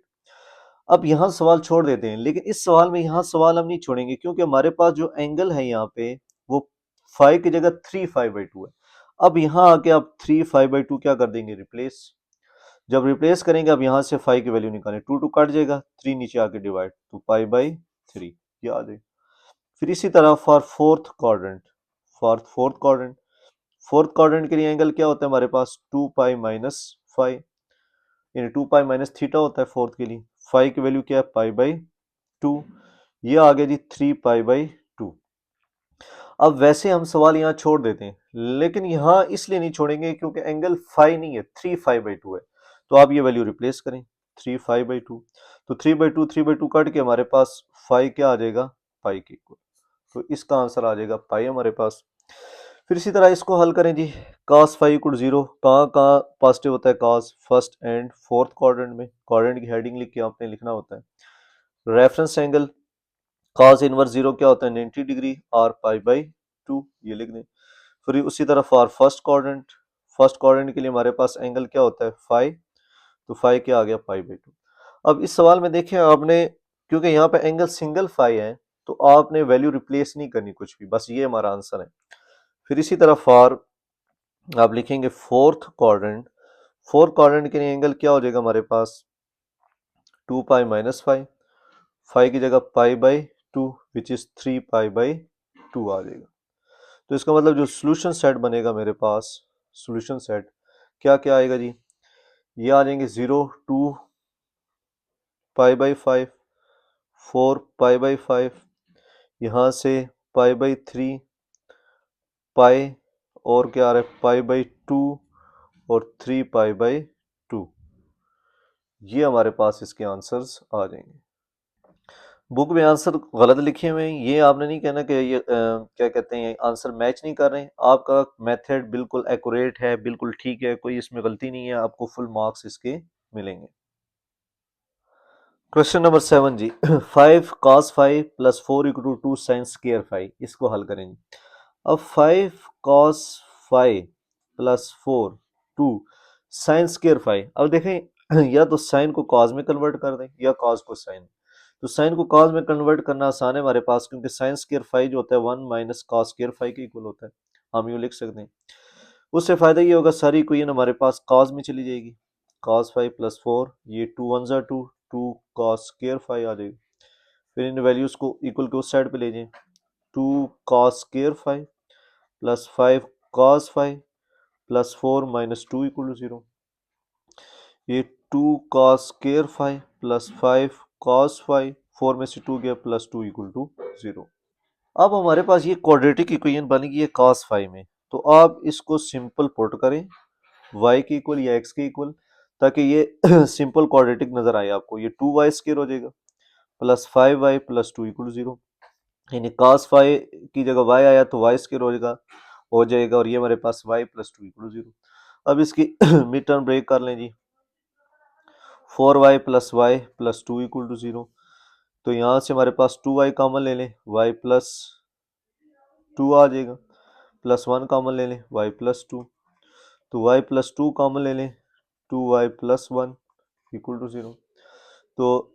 अब यहाँ सवाल छोड़ देते हैं, लेकिन इस सवाल में यहाँ सवाल हम नहीं छोड़ेंगे, क्योंकि हमारे पास जो एंगल है यहाँ पे वो 5 की जगह 3 पाई/2 है। अब यहाँ आके आप 3 पाई/2 क्या कर देंगे, रिप्लेस। जब रिप्लेस करेंगे, अब यहाँ से 5 की वैल्यू निकालें, 2 2 कट जाएगा, 3 नीचे आके डिवाइड, तो पाई/3 याद है। फिर इसी तरह for fourth quadrant, fourth quadrant के लिए एंगल क्या होता है हमारे पास, 2 पाई-5, यानी 2 पाई माइनस थीटा होता है फोर्थ के लिए, 5 की वैल्यू क्या है, पाई/2, ये आ गया जी 3 पाई/2। अब वैसे हम सवाल यहाँ छोड़ देते हैं, लेकिन यहाँ इसलिए नहीं छोड़ेंगे क्योंकि एंगल 5 नहीं है, 3 पाई/2 है, तो आप ये वैल्यू रिप्लेस करें, 3 पाई/2, तो 3/2 कट के हमारे पास 5 क्या आ जाएगा, पाई के इक्वल, तो इसका आंसर आ जाएगा पाई हमारे पास। फिर इसी तरह इसको हल करें जी, cos 5 इक्वल 0, कहाँ कहाँ पॉजिटिव होता है cos, first and fourth quadrant में, क्वाड्रेंट की हेडिंग लिख के आपने लिखना होता है। रेफरेंस एंगल cos इनवर्स 0 क्या होता है, 90 डिग्री, और पाई/2 ये लिख दें। फिर उसी तरह फॉर फर्स्ट क्वाड्रेंट के लिए हमारे पास एंगल क्या होता है, 5, तो 5 क्या आ गया, पाई/2। अब इस सवाल में देखें आपने, क्योंकि यहाँ पे एंगल सिंगल 5 है, तो आपने वैल्यू रिप्लेस नहीं करनी कुछ भी, बस ये हमारा आंसर है। फिर इसी तरह फॉर आप लिखेंगे फोर्थ क्वाड्रेंट के लिए एंगल क्या हो जाएगा हमारे पास, 2 पाई-5, 5 की जगह पाई/2 विच इज 3 पाई/2 आ जाएगा। तो इसका मतलब जो सोल्यूशन सेट बनेगा मेरे पास, सोल्यूशन सेट क्या क्या आएगा जी, ये आ जाएंगे 0 2 पाई/5, 4 पाई/5, यहाँ से पाई/3 पाई, और क्या आ रहा है, पाई/2 और 3 पाई/2, ये हमारे पास इसके आंसर्स आ जाएंगे। बुक में आंसर गलत लिखे हुए हैं, ये आपने नहीं कहना कि ये क्या कहते हैं आंसर मैच नहीं कर रहे हैं, आपका मेथड बिल्कुल एक्यूरेट है, बिल्कुल ठीक है, कोई इसमें गलती नहीं है, आपको फुल मार्क्स इसके मिलेंगे। क्वेश्चन नंबर 7 जी, 5 cos 5 plus 4 equal to 2 sine square 5, इसको हल करेंगे। अब 5 cos 5 प्लस 4 2 साइन स्क्वायर 5, अब देखें या तो साइन को कॉस में कन्वर्ट कर दें या कॉस को साइन, तो साइन को कॉस में कन्वर्ट करना आसान है हमारे पास, क्योंकि साइन स्क्वायर 5 जो होता है 1 माइनस कॉस स्क्वायर 5 के इक्वल होता है, हम यूँ लिख सकते हैं। उससे फायदा ये होगा, सारी इक्वेशन हमारे पास कॉस में चली जाएगी, cos 5 प्लस 4, ये 2 1 जा 2, 2 cos स्क्वायर 5 आ जाएगी। फिर इन वैल्यूज को इक्वल के उस साइड पे ले जाएं, 2 cos square 5 plus 5 cos 5 plus 4 minus 2 equal to 0, ये 2 cos स्क्वायर 5 प्लस 5 cos 5, 4 में से 2 गया, प्लस 2 इक्वल टू 0। अब हमारे पास ये क्वाड्रेटिक इक्वेशन बन गई है cos 5 में, तो आप इसको सिंपल पुट करें y के इक्वल या x के इक्वल, ताकि ये सिंपल क्वाड्रेटिक नजर आए आपको, ये 2y स्क्वायर हो जाएगा प्लस 5y प्लस 2 इक्वल 0। यानी cos फाइव की जगह y आया तो y स्क्वायर हो जाएगा और ये हमारे पास y plus two equal zero. अब इसकी मिड टर्म ब्रेक कर लें जी, 4y plus two equal to zero. तो यहाँ से हमारे पास 2y कॉमन ले लें, y प्लस टू आ जाएगा, प्लस वन कॉमन ले लें, y प्लस टू, तो y प्लस टू कॉमन ले लें, 2y plus one equal to zero. तो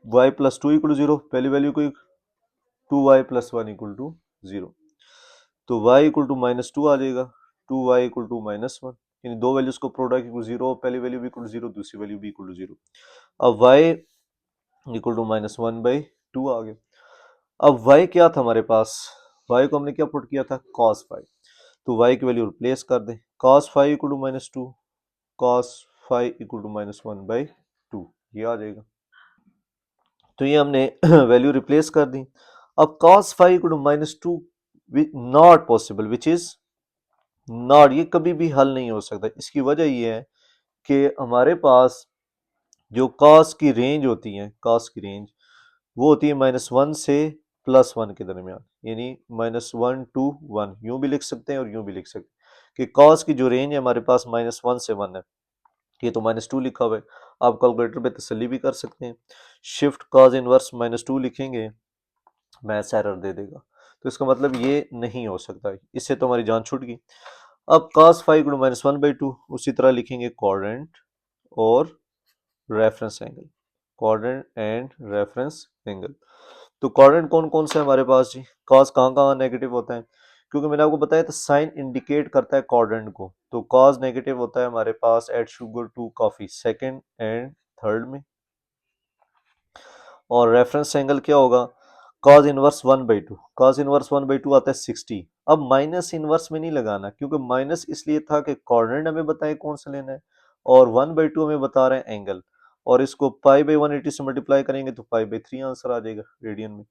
y plus two equal to zero, पहली वैल्यू को 2y plus one equal to zero. तो y equal to minus two आ जाएगा, 2y equal to minus one, यानी दो वैल्यूज को प्रोडक्ट इक्वल जीरो, पहली वैल्यू भी इक्वल टू जीरो, दूसरी वैल्यू भी इक्वल टू जीरो। अब y equal to minus one by two आ गया। अब y क्या था हमारे पास, y को हमने क्या पुट किया था, cos फाइव, तो y की वैल्यू रिप्लेस कर दें, cos five equal to minus two, cos five equal to minus one by two, ये आ जाएगा। तो ये हमने वैल्यू रिप्लेस कर दी। अब cos five equal to minus two not possible, which is not, ये कभी भी हल नहीं हो सकता। इसकी वजह ये है कि हमारे पास जो cos की रेंज होती है, cos की रेंज वो होती है माइनस वन से प्लस वन के दरमियान, यानी माइनस वन टू वन, यूं भी लिख सकते हैं और यूं भी लिख सकते हैं कि cos की जो रेंज है हमारे पास माइनस वन से वन है, ये तो माइनस टू लिखा हुआ है, आप कैलकुलेटर पे तसल्ली भी कर सकते हैं। Shift cos inverse minus two लिखेंगे, मैथ्स एरर दे देगा, तो इसका मतलब ये नहीं हो सकता, इससे तो हमारी जान छूट गई। अब cos फाइव गुण माइनस वन बाई टू, उसी तरह लिखेंगे कोऑर्डिनेट और reference angle, coordinate and reference angle. तो कोऑर्डिनेट कौन कौन से हमारे पास जी, cos कहाँ कहाँ नेगेटिव होता है, क्योंकि मैंने आपको बताया था साइन इंडिकेट करता है कोऑर्डिनेट को, तो cos नेगेटिव होता है हमारे पास add sugar to coffee second and third में। और रेफरेंस एंगल क्या होगा, cos inverse one by two, cos inverse one by two आता है 60। अब माइनस इनवर्स में नहीं लगाना, क्योंकि माइनस इसलिए था कि कोऑर्डिनेट हमें बताए कौन सा लेना है, और वन बाई टू हमें बता रहे हैं एंगल, और इसको पाई बाई 180 से मल्टीप्लाई करेंगे तो पाई बाई थ्री आंसर आ जाएगा रेडियन में।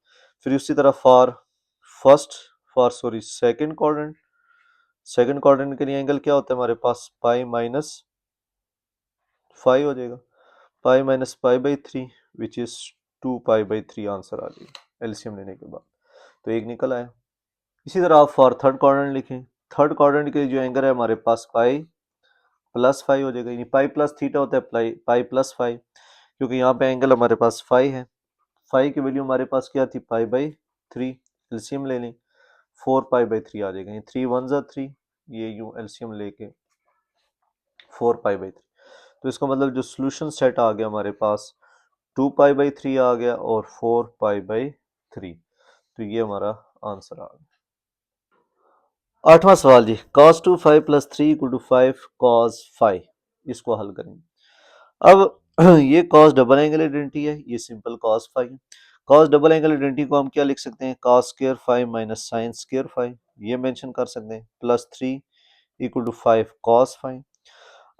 फिर उसी तरह first for sorry second coordinate के लिए एंगल क्या होता है हमारे पास, पाई माइनस फाइव हो जाएगा, pi minus pi by three which is two pi by three answer आ जाएगा एलसीएम लेने के बाद, तो एक निकल आया। इसी तरह आप फॉर थर्ड क्वाड्रेंट लिखें, थर्ड क्वाड्रेंट के जो एंगल है हमारे पास पाई प्लस फाइव हो जाएगा, यानी पाई प्लस थीटा होता है पाई प्लस फाइव, क्योंकि यहाँ पे एंगल हमारे पास फाइव है, फाइव की वैल्यू हमारे पास क्या थी, पाई बाई थ्री, एलसीएम ले लें, फोर पाई बाई थ्री आ जाएगा, थ्री वन ज़ा थ्री, ये यूँ एलसीएम लेके फोर पाई बाई थ्री। तो इसका मतलब जो सोल्यूशन सेट आ गया हमारे पास, टू पाई बाई थ्री आ गया और फोर पाई बाई थ्री, तो ये हमारा आंसर आ गया। आठवां सवाल जी, cos two five plus three equal to five cos five, इसको हल करेंगे। अब ये cos डबल एंगल आइडेंटिटी है, ये सिंपल cos फाइव है। cos डबल एंगल आइडेंटिटी को हम क्या लिख सकते हैं, cos square five minus sine square five, ये मेंशन कर सकते हैं, plus three equal to five cos five.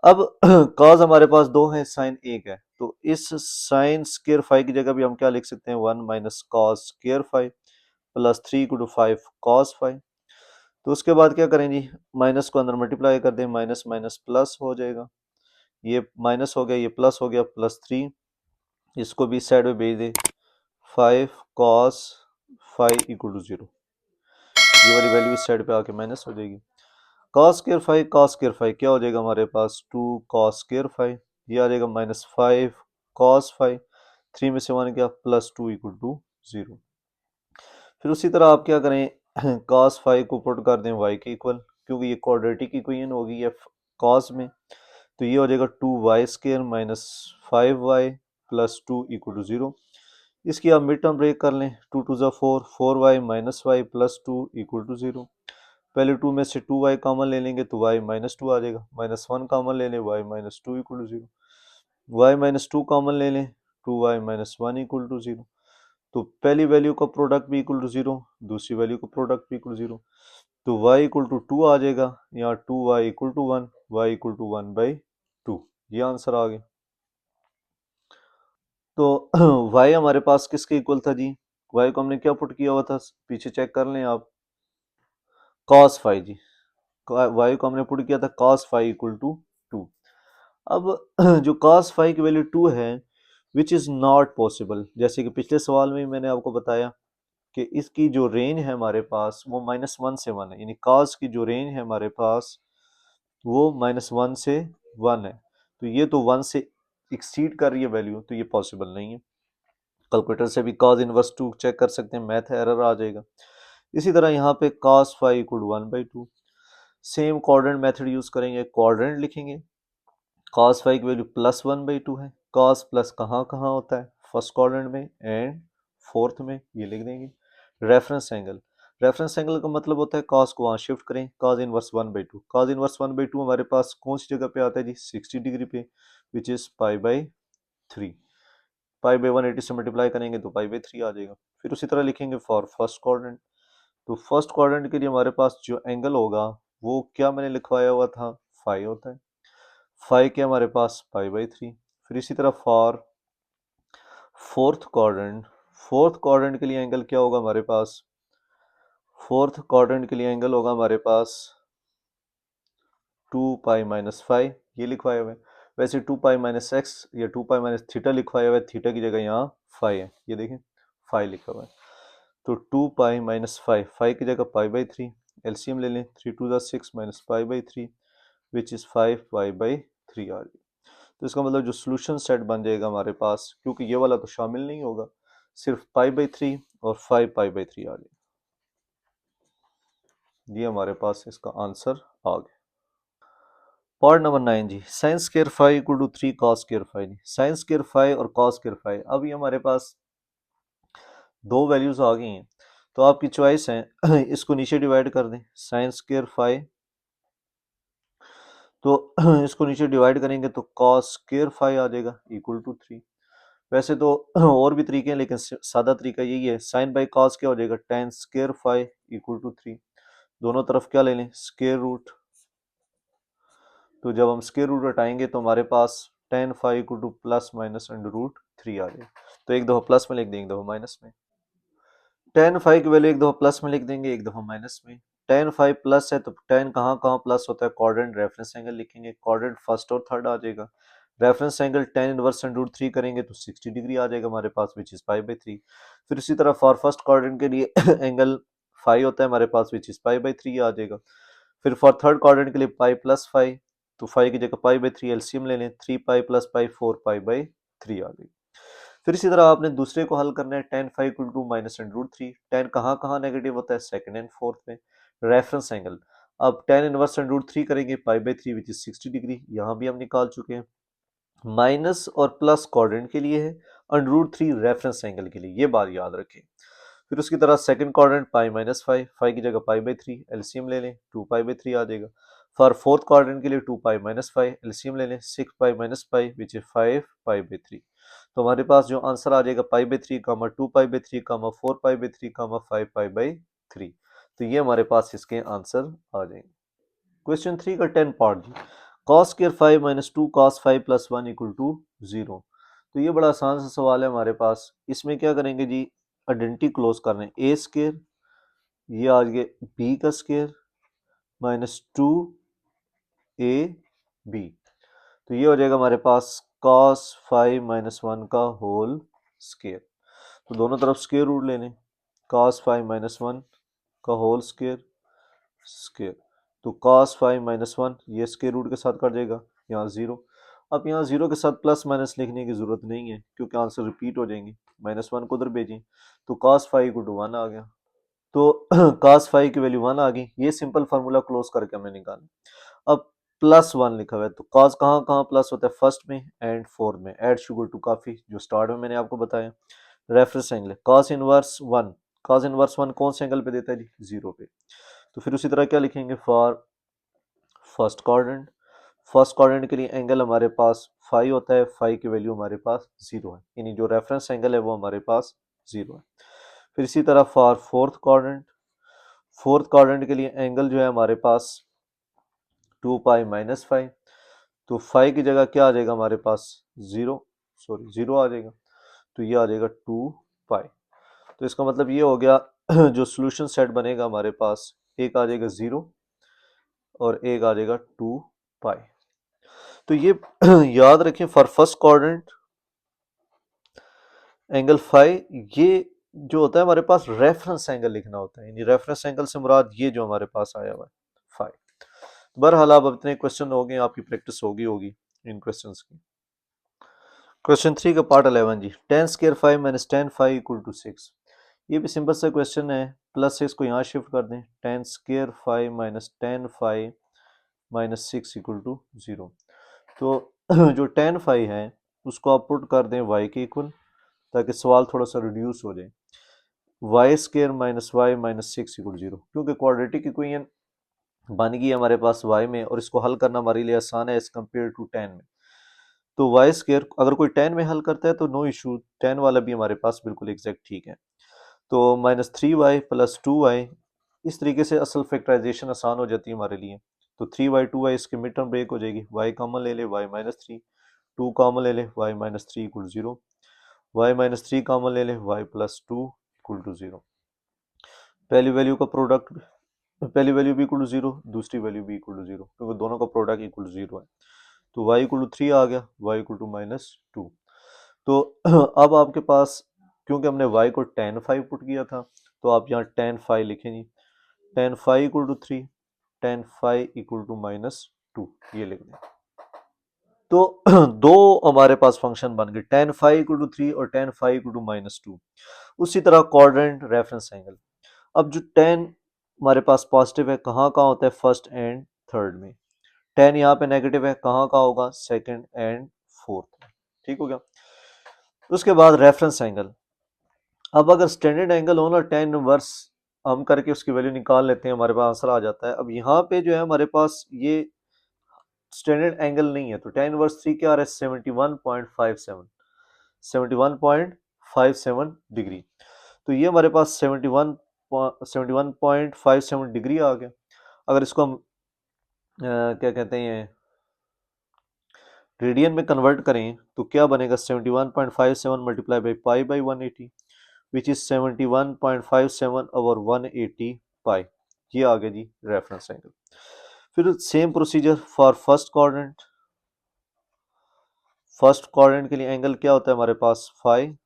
अब cos हमारे पास दो है, साइन एक है, तो इस साइन स्क्वायर फाइव की जगह भी हम क्या लिख सकते हैं, one minus cos square five plus three equal to five cos five. तो उसके बाद क्या करें जी, माइनस को अंदर मल्टीप्लाई कर दें, माइनस माइनस प्लस हो जाएगा, ये माइनस हो गया, ये प्लस हो गया, प्लस थ्री, इसको भी साइड में भेज दें, five cos five equal to zero, ये वाली वैल्यू इस साइड पे आके माइनस हो जाएगी। कॉस स्क्वायर फाइव क्या हो जाएगा हमारे पास, टू कॉस स्क्वायर फाइव, ये आ जाएगा minus five cos five, three में से वन क्या, plus two equal to zero. फिर उसी तरह आप क्या करें, cos फाइव को पुट कर दें y के इक्वल, क्योंकि ये क्वाड्रेटिक इक्वेशन होगी ये cos में, तो ये हो जाएगा two y square minus five y plus two equal to zero. इसकी आप मिड टर्म ब्रेक कर लें, टू टू ज़ा four, four y minus y plus two equal to zero. पहले टू में से टू वाई कॉमन ले लेंगे तो वाई माइनस टू आ जाएगा, माइनस वन कॉमन ले लें, y minus two equal to zero, y minus two common ले लें, two y minus one equal to zero. तो पहली वैल्यू का प्रोडक्ट भी इक्वल टू जीरो, दूसरी वैल्यू का प्रोडक्ट भी इक्वल टू जीरो, तो y इक्वल टू टू आ जाएगा, यहाँ two y equal to one, y equal to one by two, ये आंसर आ गया। तो y हमारे पास किसके इक्वल था जी, y को हमने क्या पुट किया हुआ था, पीछे चेक कर लें आप, cos फाइव जी, y को हमने पुट किया था cos five equal to two. अब जो cos फाइव की वैल्यू टू है, विच इज़ नॉट पॉसिबल, जैसे कि पिछले सवाल में मैंने आपको बताया कि इसकी जो रेंज है हमारे पास वो -1 से 1 है, यानी cos की जो रेंज है हमारे पास वो -1 से 1 है। तो ये तो 1 से एक्सीड कर रही है वैल्यू, तो ये पॉसिबल नहीं है। कैलकुलेटर से भी cos इनवर्स 2 चेक कर सकते हैं, मैथ एरर आ जाएगा। इसी तरह यहाँ पे cos five equal 1/2, same coordinate method use करेंगे, कोऑर्डिनेट लिखेंगे। cos फाइव की वैल्यू +1/2 है। cos प्लस कहाँ कहाँ होता है, फर्स्ट कोऑर्डिनेट में एंड फोर्थ में, ये लिख देंगे। रेफरेंस एंगल का मतलब होता है cos को वहाँ शिफ्ट करें, cos इनवर्स 1/2। cos इनवर्स 1/2 हमारे पास कौन सी जगह पे आता है जी, 60 डिग्री पे, विच इज π/3। π/180 से मल्टीप्लाई करेंगे तो π/3 आ जाएगा। फिर उसी तरह लिखेंगे फॉर फर्स्ट कोऑर्डिनेट। तो फर्स्ट क्वाड्रेंट के लिए हमारे पास जो एंगल होगा वो क्या मैंने लिखवाया हुआ था, फाइव होता है। फाइव के हमारे पास π/3। फिर इसी तरह फॉर फोर्थ क्वाड्रेंट के लिए एंगल क्या होगा हमारे पास, फोर्थ क्वाड्रेंट के लिए एंगल होगा हमारे पास 2π-5, ये लिखवाया हुआ है। वैसे 2π-x या 2π-θ लिखवाया हुआ है, थीटा की जगह यहाँ 5 है, ये देखें 5 लिखा हुआ है। तो 2π-5, 5 की जगह π/3, एलसीएम ले लें, 3 2 6 -π/3 विच इज 5π/3 आ गई। तो इसका मतलब जो सोल्यूशन सेट बन जाएगा हमारे पास, क्योंकि ये वाला तो शामिल नहीं होगा, सिर्फ π/3 और 5π/3 आ गया। ये हमारे पास इसका आंसर आ गया। पार्ट नंबर 9 जी, sine square 5 equal to 3 cos square 5 जी। साइन स्क्वायर 5 और cos स्क्वायर 5, अब ये हमारे पास दो वैल्यूज आ गई हैं, तो आपकी चॉइस है इसको नीचे डिवाइड कर दें, साइन स्क्वायर 5, तो इसको नीचे डिवाइड करेंगे तो cos स्क्वायर 5 आ जाएगा इक्वल टू 3। वैसे तो और भी तरीके हैं, लेकिन सादा तरीका यही है, साइन बाई cos क्या हो जाएगा, tan स्क्वायर 5 इक्वल टू 3। दोनों तरफ क्या ले लें, स्क्वायर रूट। तो जब हम स्क्वायर रूट हटाएंगे तो हमारे पास tan 5 इक्वल टू +-√3 आ जाएगा। तो एक दफ़ा प्लस में लिख देंगे, एक दफ़ा माइनस में। tan 5 की वैल्यू एक दफ़ा प्लस में लिख देंगे, एक दफ़ा माइनस में। tan 5 प्लस है तो tan कहाँ कहाँ प्लस होता है, कोऑर्डिनेट रेफरेंस एंगल लिखेंगे, कोऑर्डिनेट फर्स्ट और थर्ड आ जाएगा। रेफरेंस एंगल tan इनवर्स √3 करेंगे तो 60 डिग्री आ जाएगा हमारे पास, विच इज़ π/3। फिर इसी तरह फॉर फर्स्ट कोऑर्डिनेट के लिए एंगल 5 होता है हमारे पास, विच इज़ π/3 आ जाएगा। फिर फॉर थर्ड कोऑर्डिनेट के लिए π+5, तो 5 की जगह π/3 एलसीएम ले लें, 3π + π 4π/3 आ गई। फिर इसी तरह आपने दूसरे को हल करना है, tan 5 इक्वल टू -√3। tan कहाँ कहाँ नेगेटिव होता है, सेकंड एंड फोर्थ में। रेफरेंस एंगल, अब tan इनवर्स √3 करेंगे π/3 विच इज 60 डिग्री, यहाँ भी हम निकाल चुके हैं। माइनस और प्लस कोऑर्डिनेट के लिए है, √3 रेफरेंस एंगल के लिए, ये बात याद रखें। फिर उसकी तरह सेकंड कोऑर्डिनेट π-5, 5 की जगह π/3 एलसीएम ले लें, 2π/3 आ जाएगा। फॉर फोर्थ कोऑर्डिनेट के लिए 2π-5 एलसीएम ले लें, 6π-π विच इज 5π/3। तो हमारे पास जो आंसर आ जाएगा π/3, 2π/3, 4π/3, 5π/3। तो ये हमारे पास इसके आंसर आ जाएंगे। क्वेश्चन 3 का 10 पार्ट जी, cos square 5 -2 cos 5 + 1 equal to 0। तो ये बड़ा आसान सा सवाल है हमारे पास। इसमें क्या करेंगे जी, आइडेंटिटी क्लोज कर रहे हैं, a स्क्वायर, ये आ गया b का स्क्वायर -2ab, तो ये हो जाएगा हमारे पास cos 5 - 1 का होल स्क्वायर। तो दोनों तरफ स्क्वायर रूट लेने, cos 5 - 1 का होल स्क्वायर स्क्वायर, तो cos 5 - 1 ये स्क्वायर रूट के साथ कट जाएगा, यहाँ 0। अब यहाँ 0 के साथ प्लस माइनस लिखने की ज़रूरत नहीं है, क्योंकि आंसर रिपीट हो जाएंगे। -1 को उधर भेजें, तो cos 5 = 1 आ गया। तो cos 5 की वैल्यू 1 आ गई, ये सिंपल फार्मूला क्लोज करके हमने निकाला। अब +1 लिखा हुआ है, तो cos कहाँ कहाँ प्लस होता है, फर्स्ट में एंड फोर्थ में, एड शुगर टू काफ़ी, जो स्टार्ट में मैंने आपको बताया। Reference angle cos inverse 1, cos inverse 1 कौन से एंगल पे देता है जी, 0 पे। तो फिर उसी तरह क्या लिखेंगे, for first quadrant, first quadrant के लिए एंगल हमारे पास 5 होता है, 5 की वैल्यू हमारे पास 0 है, यानी जो रेफरेंस एंगल है वो हमारे पास 0 है। फिर इसी तरह for fourth quadrant, fourth quadrant के लिए एंगल जो है हमारे पास 2π-5, तो 5 की जगह क्या आ जाएगा हमारे पास, 0 आ जाएगा, तो ये आ जाएगा 2π। तो इसका मतलब ये हो गया जो सोल्यूशन सेट बनेगा हमारे पास, एक आ जाएगा 0 और एक आ जाएगा 2π। तो ये याद रखें, फॉर फर्स्ट क्वाड्रेंट एंगल 5, ये जो होता है हमारे पास रेफरेंस एंगल लिखना होता है, यानी रेफरेंस एंगल से मुराद ये जो हमारे पास आया हुआ है फाइव। बहरहाल आप इतने क्वेश्चन हो गए, आपकी प्रैक्टिस होगी इन क्वेश्चंस की। क्वेश्चन 3 का पार्ट 11 जी, tan square 5 minus tan 5 equal to 6। ये भी सिंपल सा क्वेश्चन है, प्लस 6 को यहाँ शिफ्ट कर दें, tan square 5 minus tan 5 minus 6 equal to 0। तो जो टेन 5 है उसको आप पुट कर दें y के इक्वल, ताकि सवाल थोड़ा सा रिड्यूस हो जाए। Y square minus y minus 6 equal 0, क्योंकि क्वाड्रेटिक इक्वेशन बन गई है हमारे पास y में, और इसको हल करना हमारे लिए आसान है एज कम्पेयर टू टेन में। तो वाई स्क्वायर अगर कोई टेन में हल करता है तो नो इशू, टेन वाला भी हमारे पास बिल्कुल एग्जैक्ट ठीक है। तो minus three y plus two y, इस तरीके से असल फैक्टराइजेशन आसान हो जाती है हमारे लिए। तो थ्री वाई टू वाई इसके मिड टर्म ब्रेक हो जाएगी, वाई कॉमन ले ले y minus three, two common ले ले y minus three equal zero, y minus three common ले ले y plus two equal to zero. पहली वैल्यू का प्रोडक्ट, पहली वैल्यू भी इक्वल टू जीरो, दूसरी वैल्यू भी इक्वल टू जीरो, क्योंकि दोनों का प्रोडक्ट इक्वल टू जीरो है। तो y इक्वल टू थ्री आ गया, y equal to minus two. तो अब आपके पास, क्योंकि हमने y को टेन फाइव पुट किया था, तो आप यहाँ टेन फाइव लिखें जी, tan phi equal to three, tan phi equal to minus two, ये लिख दें। तो दो हमारे पास फंक्शन बन गए, tan phi equal to three और tan phi equal to minus two. उसी तरह क्वाड्रेंट रेफरेंस एंगल, अब जो टेन हमारे पास पॉजिटिव है कहाँ कहाँ होता है, फर्स्ट एंड थर्ड में। टेन यहाँ पे नेगेटिव है कहाँ का होगा, सेकंड एंड फोर्थ। ठीक हो गया। उसके बाद रेफरेंस एंगल, अब अगर स्टैंडर्ड एंगल हो ना, टेन इनवर्स हम करके उसकी वैल्यू निकाल लेते हैं, हमारे पास आंसर आ जाता है। अब यहाँ पे जो है हमारे पास ये स्टैंडर्ड एंगल नहीं है, तो टेन इनवर्स थ्री क्या आ रहा है, 71.57, 71.57 डिग्री। तो ये हमारे पास 71.57 डिग्री आ गया। अगर इसको हम क्या कहते हैं रेडियन में कन्वर्ट करें तो क्या बनेगा, 71.57 multiply by pi by 180, which is 71.57 over 180 पाई। ये आ गया जी रेफरेंस एंगल। फिर same procedure for first quadrant, first quadrant के लिए एंगल क्या होता है हमारे पास, फाइव।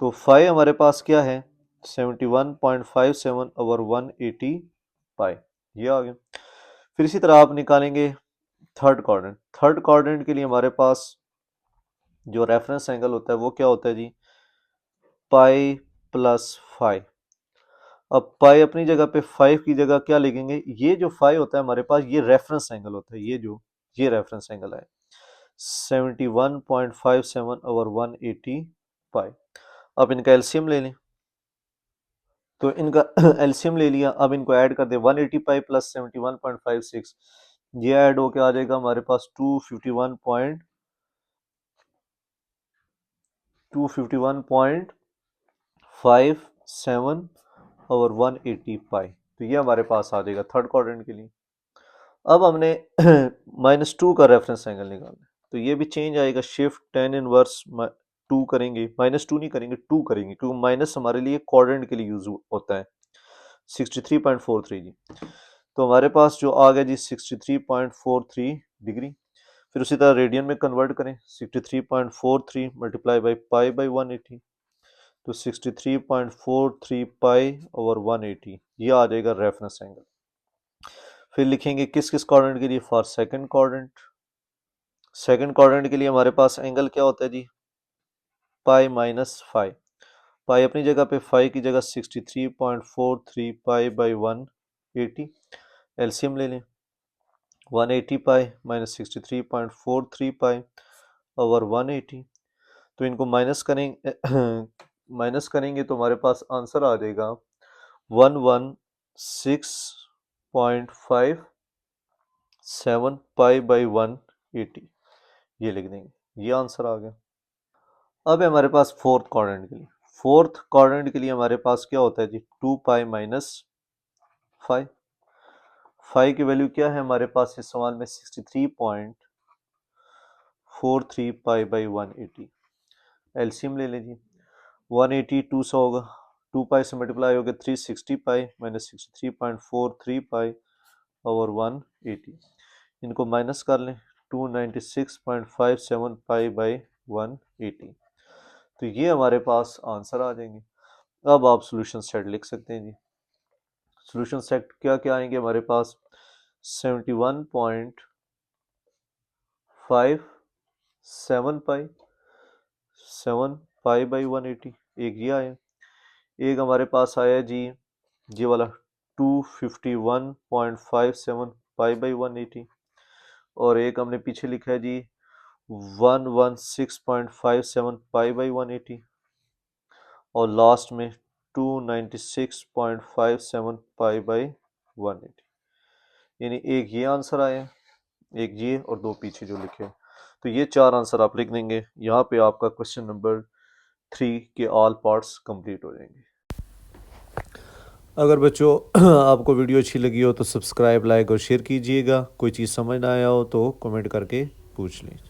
तो फाइव हमारे पास क्या है, 71.57 ओवर 180 पाई, ये आ गया। फिर इसी तरह आप निकालेंगे थर्ड क्वाड्रेंट, थर्ड क्वाड्रेंट के लिए हमारे पास जो रेफरेंस एंगल होता है वो क्या होता है जी, पाई प्लस फाइव। अब पाई अपनी जगह पे, फाइव की जगह क्या लिखेंगे, ये जो फाइव होता है हमारे पास ये रेफरेंस एंगल होता है, ये रेफरेंस एंगल है 71.57 ओवर 180 पाई। अब इनका एलसीएम ले लें, तो इनका एलसीएम ले लिया, अब इनको ऐड कर दे, 180 पाई प्लस 71.56, ये ऐड होके आ जाएगा हमारे पास 251.57 ओवर 180 पाई। तो ये हमारे पास आ जाएगा थर्ड क्वाड्रेंट के लिए। अब हमने माइनस टू का रेफरेंस एंगल निकालना है, तो ये भी चेंज आएगा, शिफ्ट टेन इनवर्स टू करेंगे, माइनस टू नहीं करेंगे, टू करेंगे, क्योंकि माइनस हमारे लिए क्वाड्रेंट के लिए यूज होता है। 63.43 जी, तो हमारे पास जो आ गया जी 63.43 डिग्री। फिर उसी तरह रेडियन में कन्वर्ट करें, 63.43 मल्टीप्लाई बाई पाई बाई 180, तो 63.43 पाई ओवर 180, ये आ जाएगा रेफरेंस एंगल। फिर लिखेंगे किस किस क्वाड्रेंट के लिए, for second quadrant, second quadrant के लिए हमारे पास एंगल क्या होता है जी, पाई माइनस फाइव। पाई अपनी जगह पे, फाइव की जगह 63.43 पाई बाई 180, एलसीएम ले लें, 180 पाई माइनस 63.43 पाई ओवर 180, तो इनको माइनस करेंगे माइनस करेंगे तो हमारे पास आंसर आ जाएगा 116.57 पाई बाई 180, ये लिख देंगे, ये आंसर आ गया। अब है हमारे पास फोर्थ क्वाड्रेंट के लिए, फोर्थ क्वाड्रेंट के लिए हमारे पास क्या होता है जी, two pi minus phi. Phi की वैल्यू क्या है हमारे पास इस सवाल में, 63.43 पाई बाई 180, एलसीएम ले लें जी, 180 टू सौ होगा, टू पाई से मल्टीप्लाई होगा 360 पाई माइनस 63.43 पाई ओवर 180, इनको माइनस कर लें, 296.57 पाई बाई 180, तो ये हमारे पास आंसर आ जाएंगे। अब आप सोल्यूशन सेट लिख सकते हैं जी। सोल्यूशन सेट क्या क्या आएंगे हमारे पास, 71.57 पाई 7 पाई बाई 180, एक ये आया। एक हमारे पास आया जी ये वाला 251.57 पाई बाई 180, और एक हमने पीछे लिखा है जी 116.57 पाई बाई 180, और लास्ट में 296.57 पाई बाई 180। यानी एक ये आंसर आया, एक ये, और दो पीछे जो लिखे। तो ये चार आंसर आप लिख देंगे। यहाँ पे आपका क्वेश्चन नंबर 3 के ऑल पार्ट्स कंप्लीट हो जाएंगे। अगर बच्चों आपको वीडियो अच्छी लगी हो तो सब्सक्राइब, लाइक और शेयर कीजिएगा। कोई चीज़ समझ ना आया हो तो कमेंट करके पूछ लीजिए।